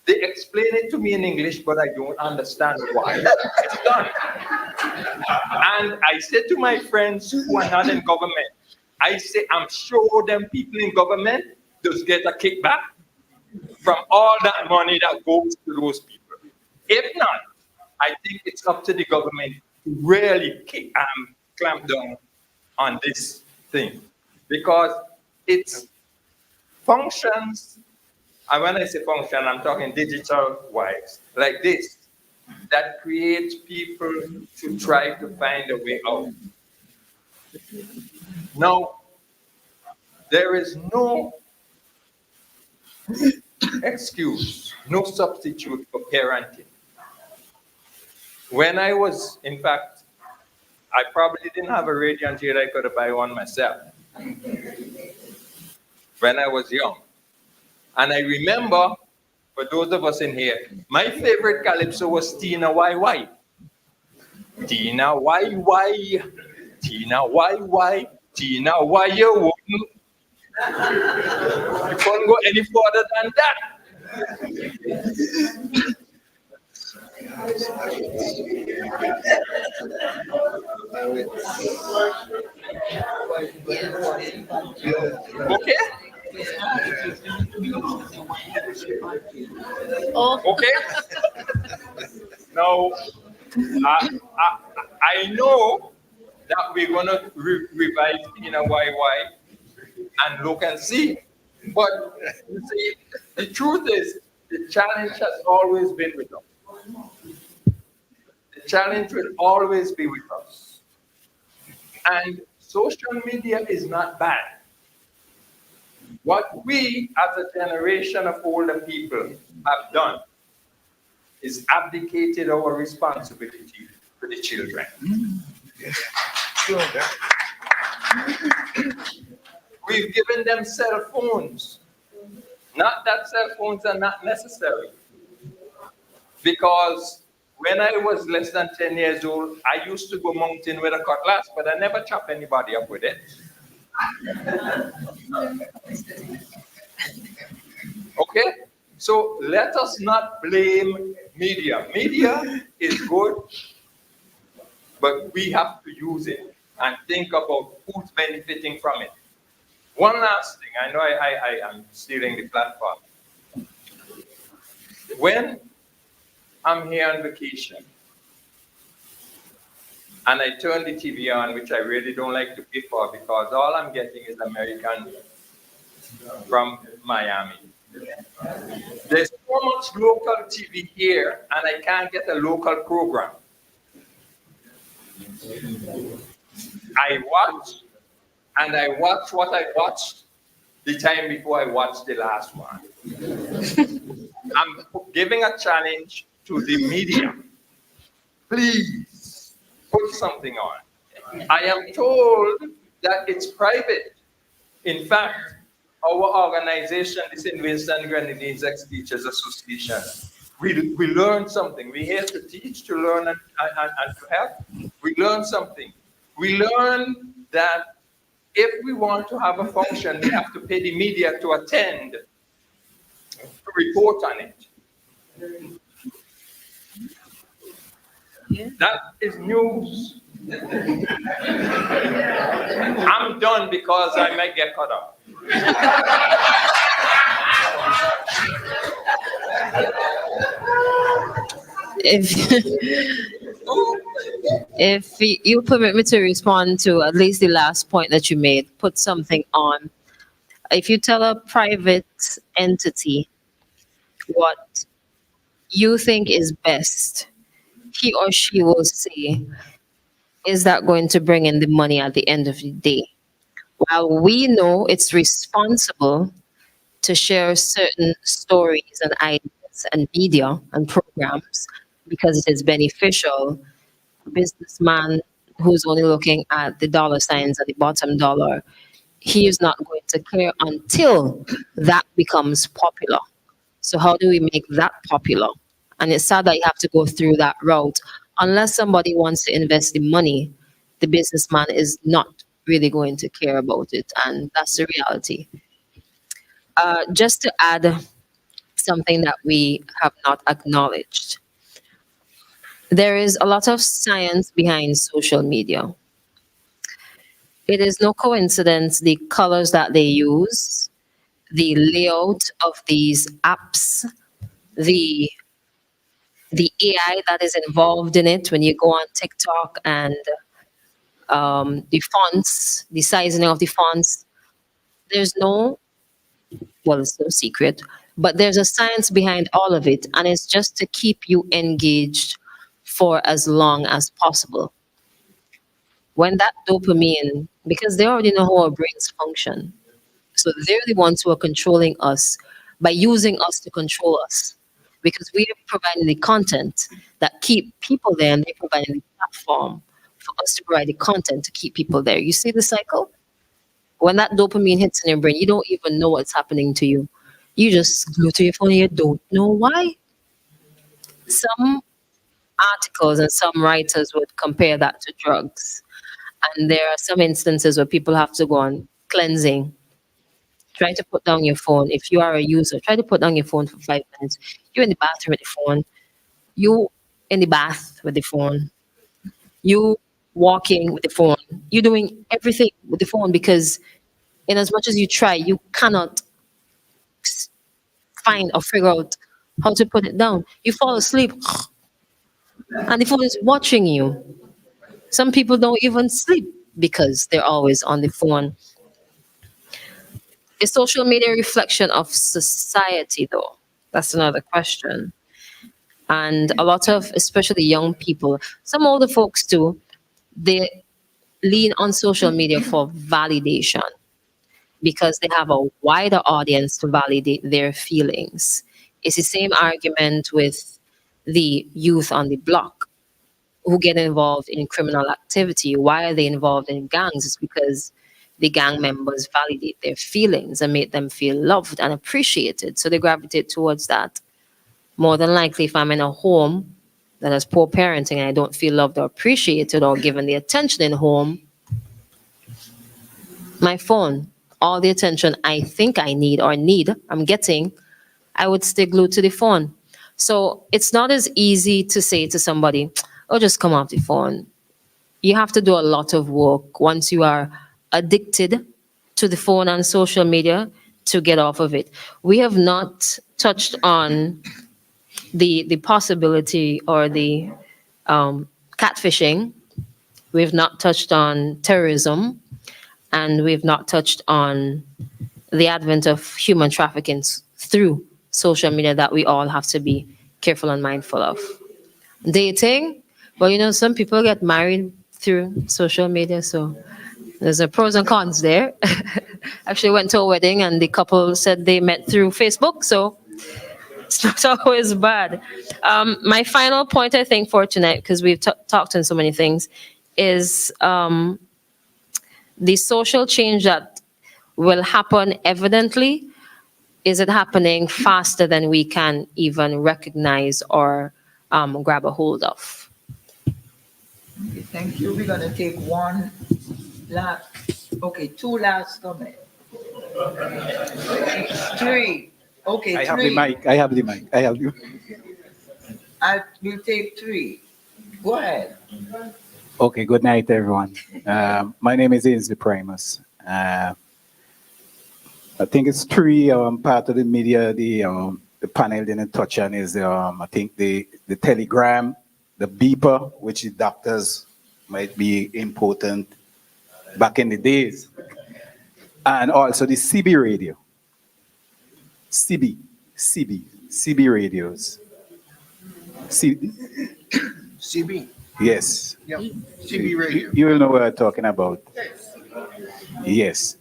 they explain it to me in English, but I don't understand why it's done. And I say to my friends who are not in government, I say, I'm sure them people in government just get a kickback from all that money that goes to those people. If not, I think it's up to the government to really clamp down on this thing, because it's functions, and when I say function, I'm talking digital-wise, like this, that creates people to try to find a way out. Now, there is no excuse, no substitute for parenting. When I was, in fact, I probably didn't have a radio until I could buy one myself when I was young. And I remember, for those of us in here, my favorite calypso was Tina YY. Tina YY, Tina YY, Tina why you wouldn't. You can't go any further than that. Okay? Okay? Now, I know that we're going to revise Tina YY and look and see. But you see, the truth is, the challenge has always been with us. The challenge will always be with us. And social media is not bad. What we, as a generation of older people, have done is abdicated our responsibility to the children. We've given them cell phones. Not that cell phones are not necessary. Because when I was less than 10 years old, I used to go mountain with a cutlass, but I never chop anybody up with it. Okay? So let us not blame media. Media is good, but we have to use it and think about who's benefiting from it. One last thing, I know I am stealing the platform. When I'm here on vacation and I turn the TV on, which I really don't like to pay for because all I'm getting is American from Miami. There's so much local TV here and I can't get a local program. I watch and I watch what I watch, the time before I watched the last one. I'm giving a challenge to the media. Please put something on. I am told that it's private. In fact, our organization, the St. Vincent Grenadines Ex-Teachers Association, we learn something. We're here to teach, to learn, and to help. We learn something. We learn that if we want to have a function, we have to pay the media to attend, to report on it. That is news. I'm done because I might get cut off. If you permit me to respond to at least the last point that you made, put something on. If you tell a private entity what you think is best, he or she will say, is that going to bring in the money at the end of the day? While we know it's responsible to share certain stories and ideas and media and programs because it is beneficial, a businessman who's only looking at the dollar signs at the bottom dollar, he is not going to care until that becomes popular. So how do we make that popular? And it's sad that you have to go through that route. Unless somebody wants to invest the money, the businessman is not really going to care about it. And that's the reality. Just to add something that we have not acknowledged, there is a lot of science behind social media. It is no coincidence the colors that they use, the layout of these apps, the AI that is involved in it when you go on TikTok, and the fonts, the sizing of the fonts. There's no, well, it's no secret, but there's a science behind all of it, and it's just to keep you engaged for as long as possible. When that dopamine, because they already know how our brains function, so they're the ones who are controlling us by using us to control us, because we are providing the content that keep people there, and they're providing the platform for us to provide the content to keep people there. You see the cycle? When that dopamine hits in your brain, you don't even know what's happening to you. You just go to your phone and you don't know why. Some articles and some writers would compare that to drugs. And there are some instances where people have to go on cleansing. Try to put down your phone. If you are a user, try to put down your phone for 5 minutes. You're in the bathroom with the phone. You in the bath with the phone. You walking with the phone. You're doing everything with the phone, because in as much as you try, you cannot find or figure out how to put it down. You fall asleep and the phone is watching you. Some people don't even sleep because they're always on the phone. Is social media a reflection of society, though? That's another question. And a lot of, especially young people, some older folks too, they lean on social media for validation because they have a wider audience to validate their feelings. It's the same argument with the youth on the block who get involved in criminal activity. Why are they involved in gangs? It's because the gang members validate their feelings and make them feel loved and appreciated. So they gravitate towards that. More than likely, if I'm in a home that has poor parenting and I don't feel loved or appreciated or given the attention in home, my phone, all the attention I think I need or need, I'm getting, I would stay glued to the phone. So it's not as easy to say to somebody, oh, just come off the phone. You have to do a lot of work once you are addicted to the phone and social media to get off of it. We have not touched on the possibility or the catfishing. We've not touched on terrorism, and we've not touched on the advent of human trafficking through social media that we all have to be careful and mindful of. Dating, well, some people get married through social media, so There's a pros and cons there. Actually went to a wedding and the couple said they met through Facebook, so it's not always bad. My final point, I think, for tonight, because we've talked on so many things, is the social change that will happen evidently. Is it happening faster than we can even recognize or grab a hold of? Okay, thank you. We're gonna take one last, two last comments. Three. Okay, I three. have the mic. I have the mic. I have you. I will take three. Go ahead. Okay. Good night, everyone. My name is Ainsley Primus. I think it's three. Part of the media, the panel didn't touch on is I think the telegram, the beeper, which the doctors might be important back in the days, and also the CB radio. CB radios. CB. Yes. Yeah. CB radio. You will know what I'm talking about. Yes.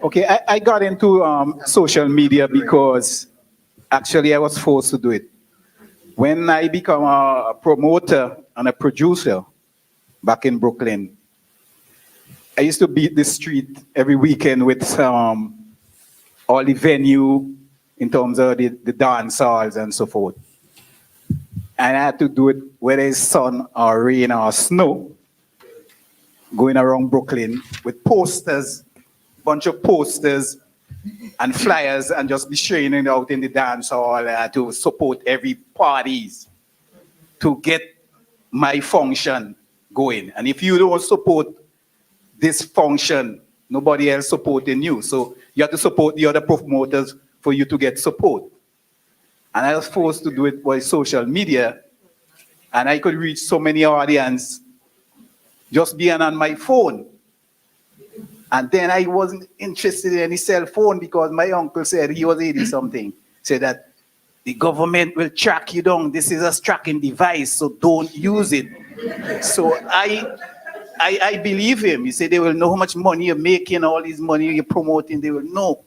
Okay, I got into social media because actually I was forced to do it. When I became a promoter and a producer back in Brooklyn, I used to beat the street every weekend with all the venue in terms of the dance halls and so forth. And I had to do it whether it's sun or rain or snow, going around Brooklyn with posters, bunch of posters and flyers, and just be sharing it out in the dance hall to support every parties to get my function going. And if you don't support this function, nobody else supporting you. So you have to support the other promoters for you to get support. And I was forced to do it by social media, and I could reach so many audience just being on my phone. And then I wasn't interested in any cell phone because my uncle said, he was 80 something, said that the government will track you down. This is a tracking device, so don't use it. So I believe him. He said they will know how much money you're making, all this money you're promoting, they will know.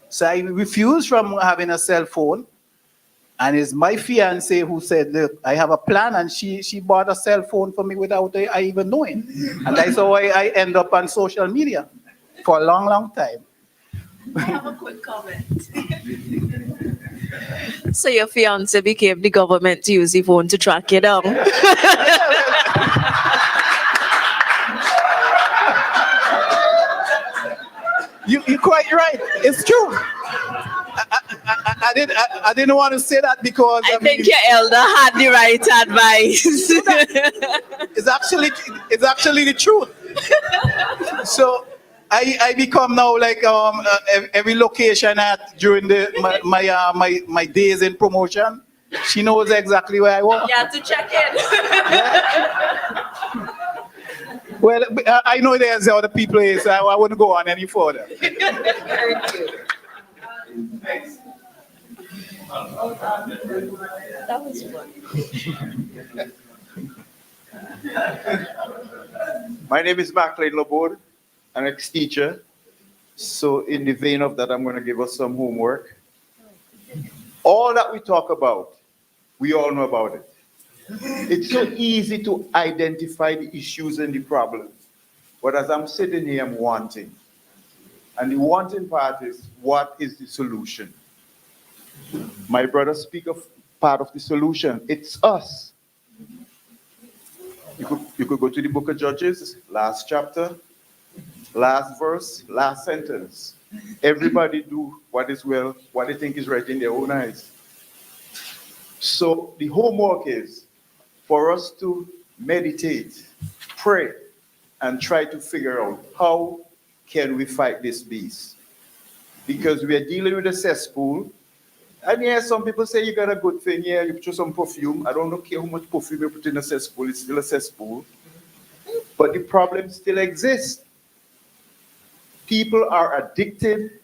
So I refused from having a cell phone. And it's my fiance who said, look, I have a plan, and she bought a cell phone for me without I even knowing. And that's how I end up on social media for a long, long time. I have a quick comment. So your fiance became the government to use the phone to track you down. You're quite right. It's true. I didn't want to say that because I think your elder had the right advice. It's actually the truth. So I become now like every location at during my days in promotion. She knows exactly where I was. You have to check in. Well, I know there's other people here, so I wouldn't go on any further. Thank you. That was fun. My name is Maclean Laborde, an ex-teacher. So in the vein of that, I'm going to give us some homework. All that we talk about, we all know about it. It's so easy to identify the issues and the problems. But as I'm sitting here, I'm wanting. And the wanting part is, what is the solution? My brother speak of part of the solution. It's us. You could go to the book of Judges, last chapter, last verse, last sentence. Everybody do what is well, what they think is right in their own eyes. So the homework is for us to meditate, pray, and try to figure out how can we fight this beast. Because we are dealing with a cesspool. And yeah, some people say you got a good thing here, you put some perfume. I don't care how much perfume you put in a cesspool, it's still a cesspool. But the problem still exists. People are addicted.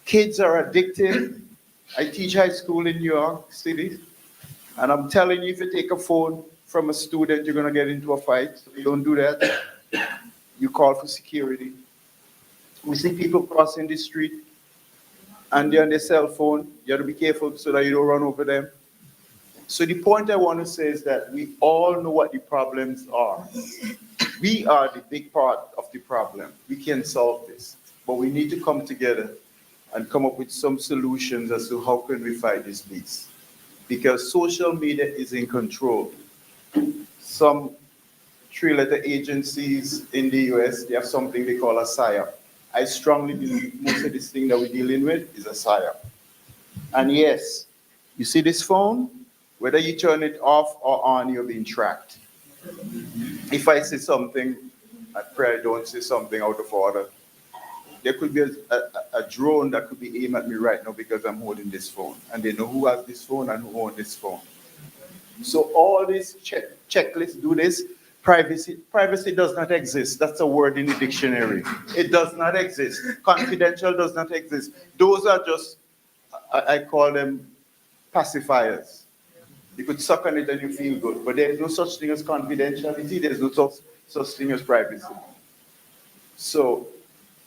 Kids are addicted. I teach high school in New York City. And I'm telling you, if you take a phone, from a student, you're going to get into a fight. So you don't do that. You call for security. We see people crossing the street and they're on their cell phone. You have to be careful so that you don't run over them. So the point I want to say is that we all know what the problems are. We are the big part of the problem. We can solve this, but we need to come together and come up with some solutions as to how can we fight this beast. Because social media is in control. Some three-letter agencies in the US, they have something they call a PSYOP. I strongly believe most of this thing that we're dealing with is a PSYOP. And yes, you see this phone? Whether you turn it off or on, you're being tracked. If I say something, I pray I don't say something out of order. There could be a drone that could be aimed at me right now because I'm holding this phone. And they know who has this phone and who owns this phone. So all these checklists do this. Privacy does not exist. That's a word in the dictionary. It does not exist. Confidential does not exist. Those are just, I call them pacifiers. You could suck on it and you feel good, but there's no such thing as confidentiality. There's no such thing as privacy. So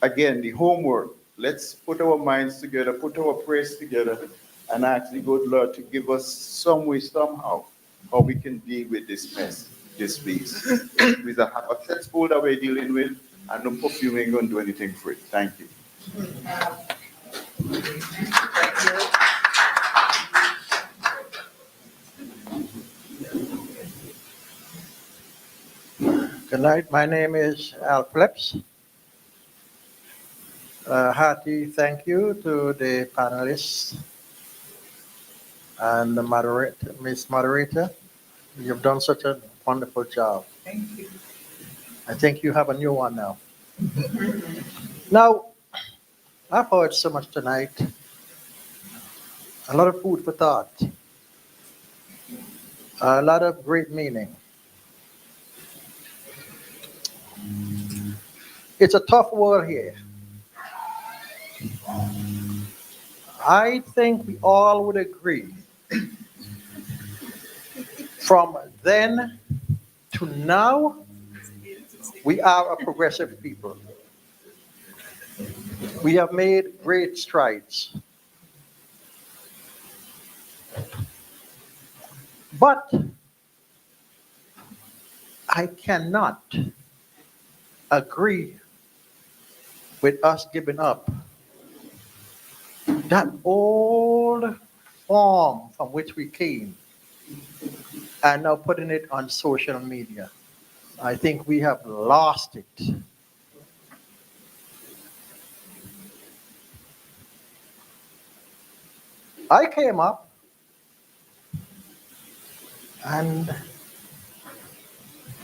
again, the homework, let's put our minds together, put our prayers together, and ask the good Lord to give us some way, somehow, how we can deal with this mess, this beast. We have a cesspool that we're dealing with, and no perfume ain't going to do anything for it. Thank you. Good night. My name is Al Phillips. Hearty thank you to the panelists and the moderator, Miss Moderator. You've done such a wonderful job. Thank you. I think you have a new one now. Now, I've heard so much tonight. A lot of food for thought. A lot of great meaning. It's a tough world here. I think we all would agree from then to now, we are a progressive people. We have made great strides. But I cannot agree with us giving up that old form from which we came and now putting it on social media. I think we have lost it. I came up and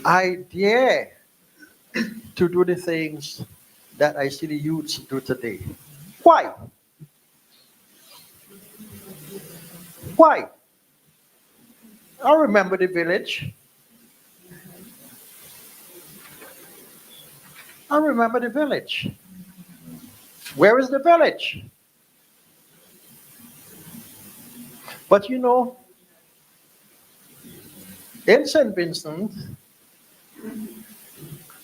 I dare to do the things that I see the youths do today. Why? Why? I remember the village. I remember the village. Where is the village? But you know, in St. Vincent,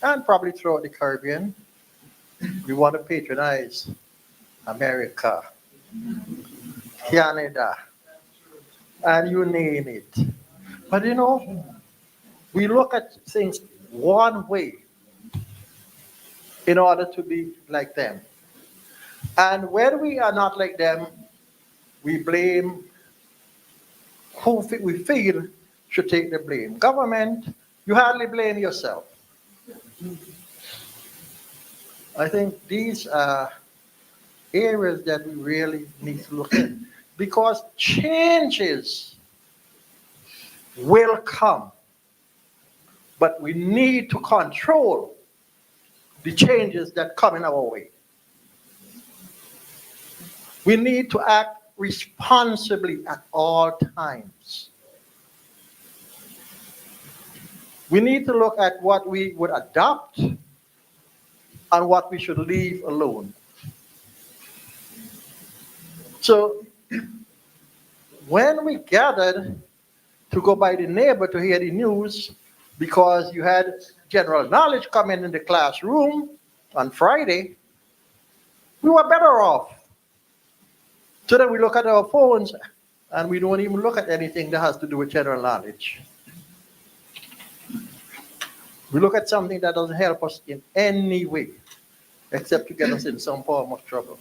and probably throughout the Caribbean, we want to patronize America, Canada, and you name it. But you know, we look at things one way in order to be like them. And when we are not like them, we blame who we feel should take the blame. Government, you hardly blame yourself. I think these are areas that we really need to look at because changes will come, but we need to control the changes that come in our way. We need to act responsibly at all times. We need to look at what we would adopt and what we should leave alone. So when we gathered to go by the neighbor to hear the news because you had general knowledge coming in the classroom on Friday, we were better off. So then we look at our phones and we don't even look at anything that has to do with general knowledge. We look at something that doesn't help us in any way, except to get us in some form of trouble.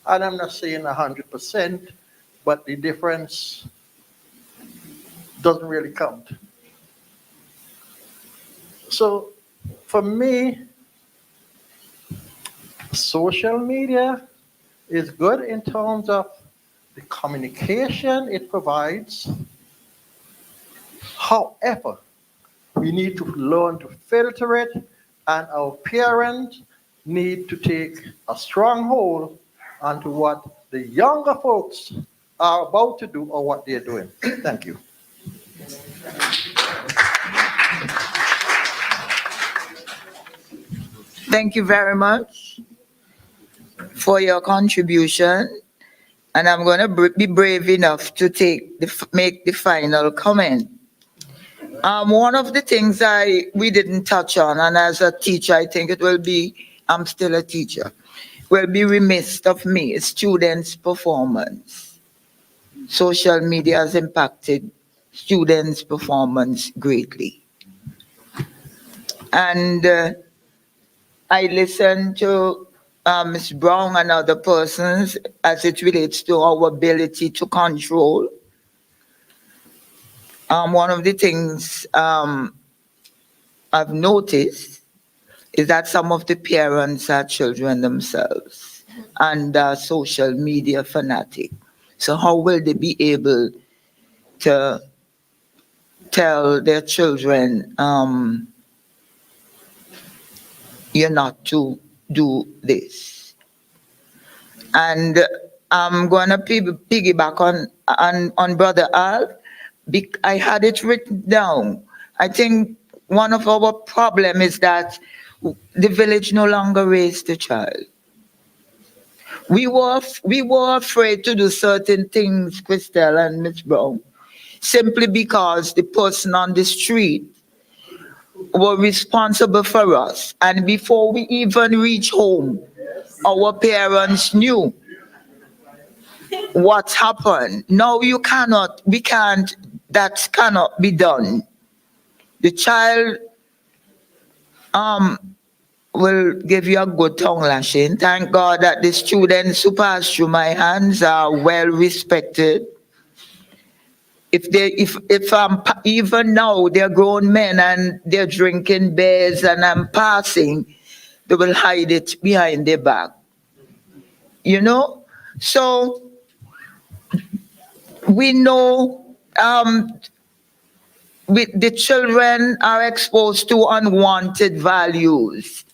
And I'm not saying 100%, but the difference doesn't really count. So for me, social media is good in terms of the communication it provides. However, we need to learn to filter it, and our parents need to take a strong hold onto what the younger folks are about to do or what they're doing. Thank you. Thank you very much for your contribution. And I'm going to be brave enough to make the final comment. One of the things we didn't touch on, and as a teacher, I think it will be, I'm still a teacher, will be remiss of me, is students' performance. Social media has impacted students' performance greatly. And I listened to Ms. Brown and other persons as it relates to our ability to control. One of the things I've noticed is that some of the parents are children themselves and are social media fanatic. So how will they be able to tell their children, you're not to do this? And I'm going to piggyback on Brother Al. I had it written down. I think one of our problems is that the village no longer raised the child. We were afraid to do certain things, Christelle and Ms. Brown, simply because the person on the street were responsible for us. And before we even reach home, our parents knew what happened. No, that cannot be done. The child will give you a good tongue lashing. Thank God that the students who pass through my hands are well respected. Even now they're grown men and they're drinking beers and I'm passing, they will hide it behind their back. You know? So we know the children are exposed to unwanted values.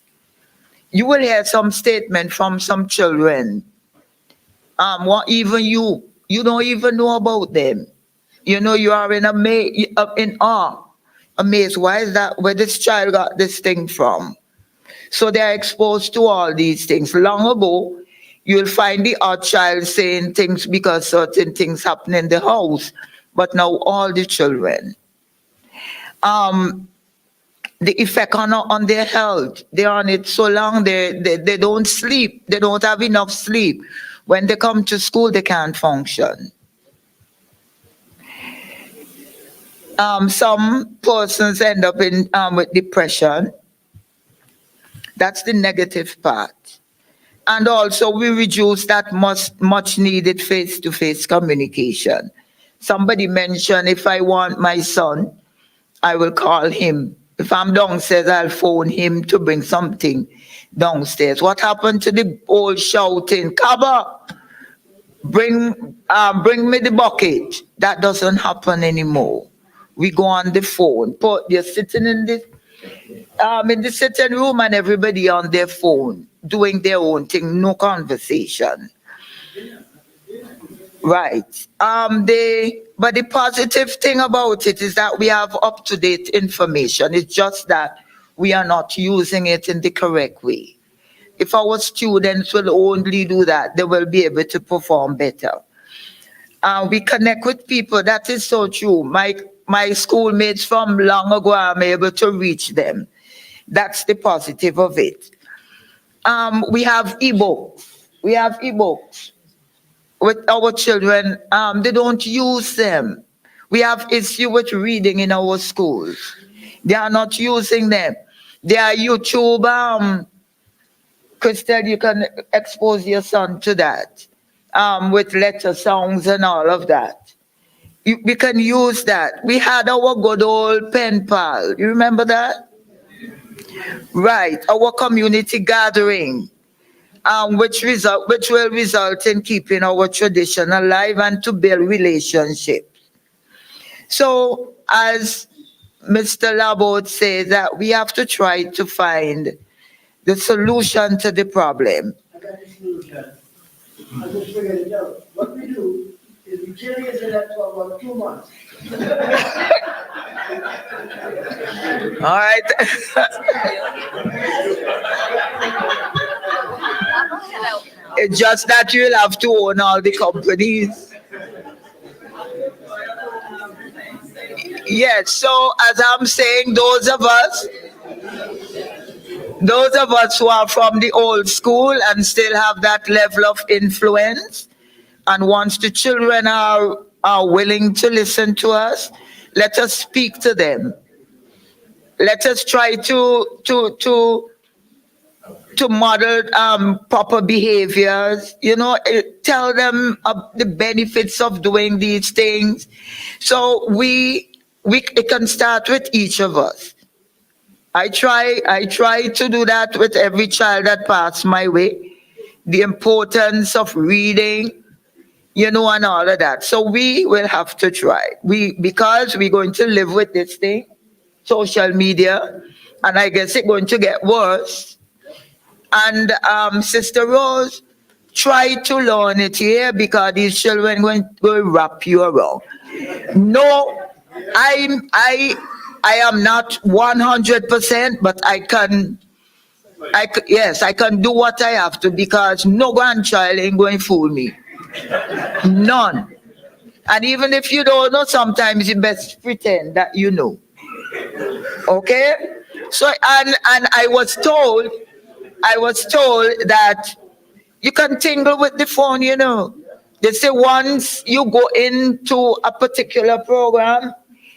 You will hear some statement from some children. Even you don't even know about them. You know, you are in awe, amazed. Why is that? Where this child got this thing from? So they are exposed to all these things. Long ago, you'll find the odd child saying things because certain things happen in the house. But now all the children. The effect on their health, they're on it so long, they don't sleep. They don't have enough sleep. When they come to school, they can't function. Some persons end up with depression. That's the negative part. And also we reduce that much needed face-to-face communication. Somebody mentioned, if I want my son, I will call him. If I'm downstairs, I'll phone him to bring something downstairs. What happened to the old shouting, Kaba, bring me the bucket? That doesn't happen anymore. We go on the phone. They're sitting in the sitting room and everybody on their phone, doing their own thing, no conversation. Right. But the positive thing about it is that we have up-to-date information. It's just that we are not using it in the correct way. If our students will only do that, they will be able to perform better. We connect with people. That is so true. My schoolmates from long ago, I'm able to reach them. That's the positive of it. We have ebooks. We have ebooks with our children. They don't use them. We have issue with reading in our schools. They are not using them. They are YouTube. Crystal, you can expose your son to that with letter songs and all of that. We can use that. We had our good old pen pal. You remember that? Right. Our community gathering, which will result in keeping our tradition alive and to build relationships. So, as Mr. Laborde says, that we have to try to find the solution to the problem. I got the solution. I just figured it out. What we do is we kill the internet for about 2 months. All right. It's just that you'll have to own all the companies. Yes, so as I'm saying, those of us who are from the old school and still have that level of influence, and once the children are willing to listen to us, let us speak to them. Let us try to model proper behaviors, tell them the benefits of doing these things. So it can start with each of us. I try to do that with every child that passes my way. The importance of reading, and all of that. So we will have to try. Because we're going to live with this thing, social media, and I guess it's going to get worse. And Sister Rose, try to learn it here because these children going to wrap you around. No, I am not 100%, but I can do what I have to because no grandchild ain't going to fool me. None. And even if you don't know, sometimes you best pretend that you know. Okay? So, and I was told that you can tingle with the phone, They say once you go into a particular program,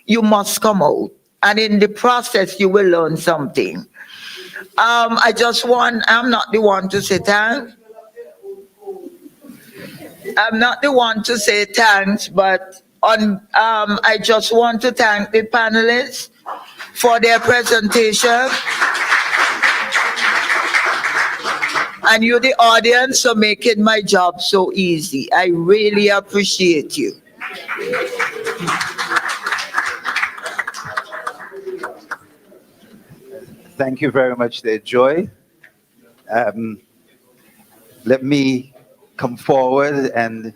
you must come out. And in the process, you will learn something. I'm not the one to say thanks. I'm not the one to say thanks, but I just want to thank the panelists for their presentation. And you, the audience, for making my job so easy. I really appreciate you. Thank you very much there, Joy. Let me come forward and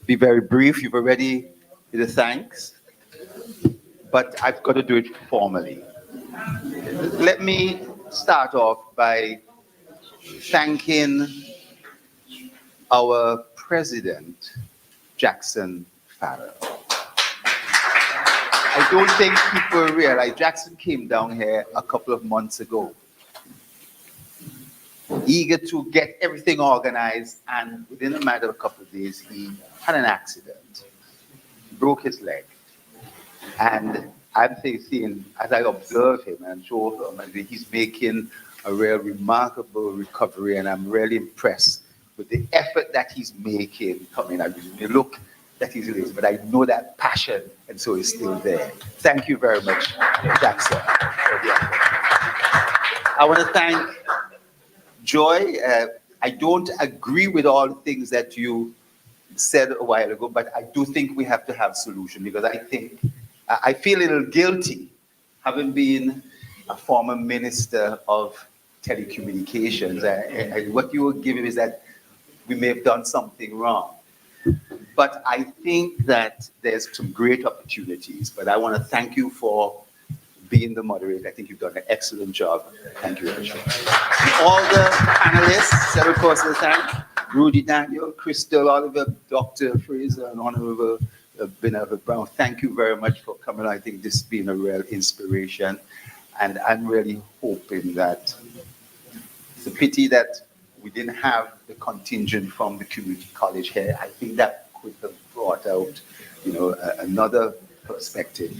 be very brief. You've already did the thanks, but I've got to do it formally. Let me start off by thanking our president, Jackson Farrell. I don't think people realize Jackson came down here a couple of months ago, eager to get everything organized, and within a matter of a couple of days, he had an accident. He broke his leg. And I'm thinking, as I observe him and show him, he's making a real remarkable recovery, and I'm really impressed with the effort that he's making coming. I may look that he's lazy, but I know that passion, and so it's still there. Thank you very much, Jackson. I want to thank Joy. I don't agree with all the things that you said a while ago, but I do think we have to have solution, because I feel a little guilty having been a former minister of telecommunications. What you were giving is that we may have done something wrong. But I think that there's some great opportunities. But I want to thank you for being the moderator. I think you've done an excellent job. Thank you very much. All the panelists, of course, thank. Rudy Daniel, Crystal, Oliver, Dr. Fraser, and Honorable Benevolent Brown, thank you very much for coming. I think this has been a real inspiration. And I'm really hoping that it's a pity that we didn't have the contingent from the community college here. I think that could have brought out, another perspective.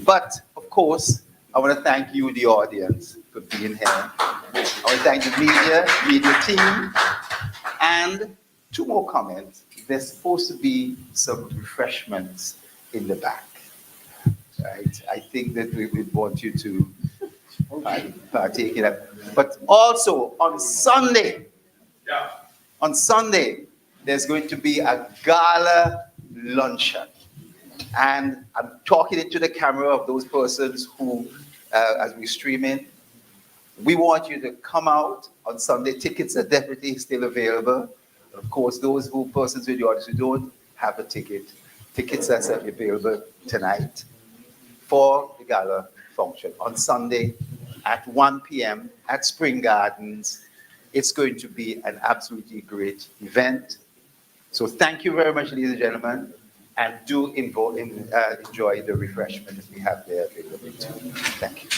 But of course, I want to thank you, the audience, for being here. I want to thank the media team, and two more comments. There's supposed to be some refreshments in the back. Right? I think that we would want you to partake in that. But also on Sunday, there's going to be a gala luncheon. And I'm talking into the camera of those persons who, as we stream in, we want you to come out on Sunday. Tickets are definitely still available. Of course, those persons in the audience who don't have a ticket, tickets are available tonight for the gala function on Sunday at 1 p.m. at Spring Gardens. It's going to be an absolutely great event. So thank you very much, ladies and gentlemen, and do enjoy the refreshments we have there available too. Thank you.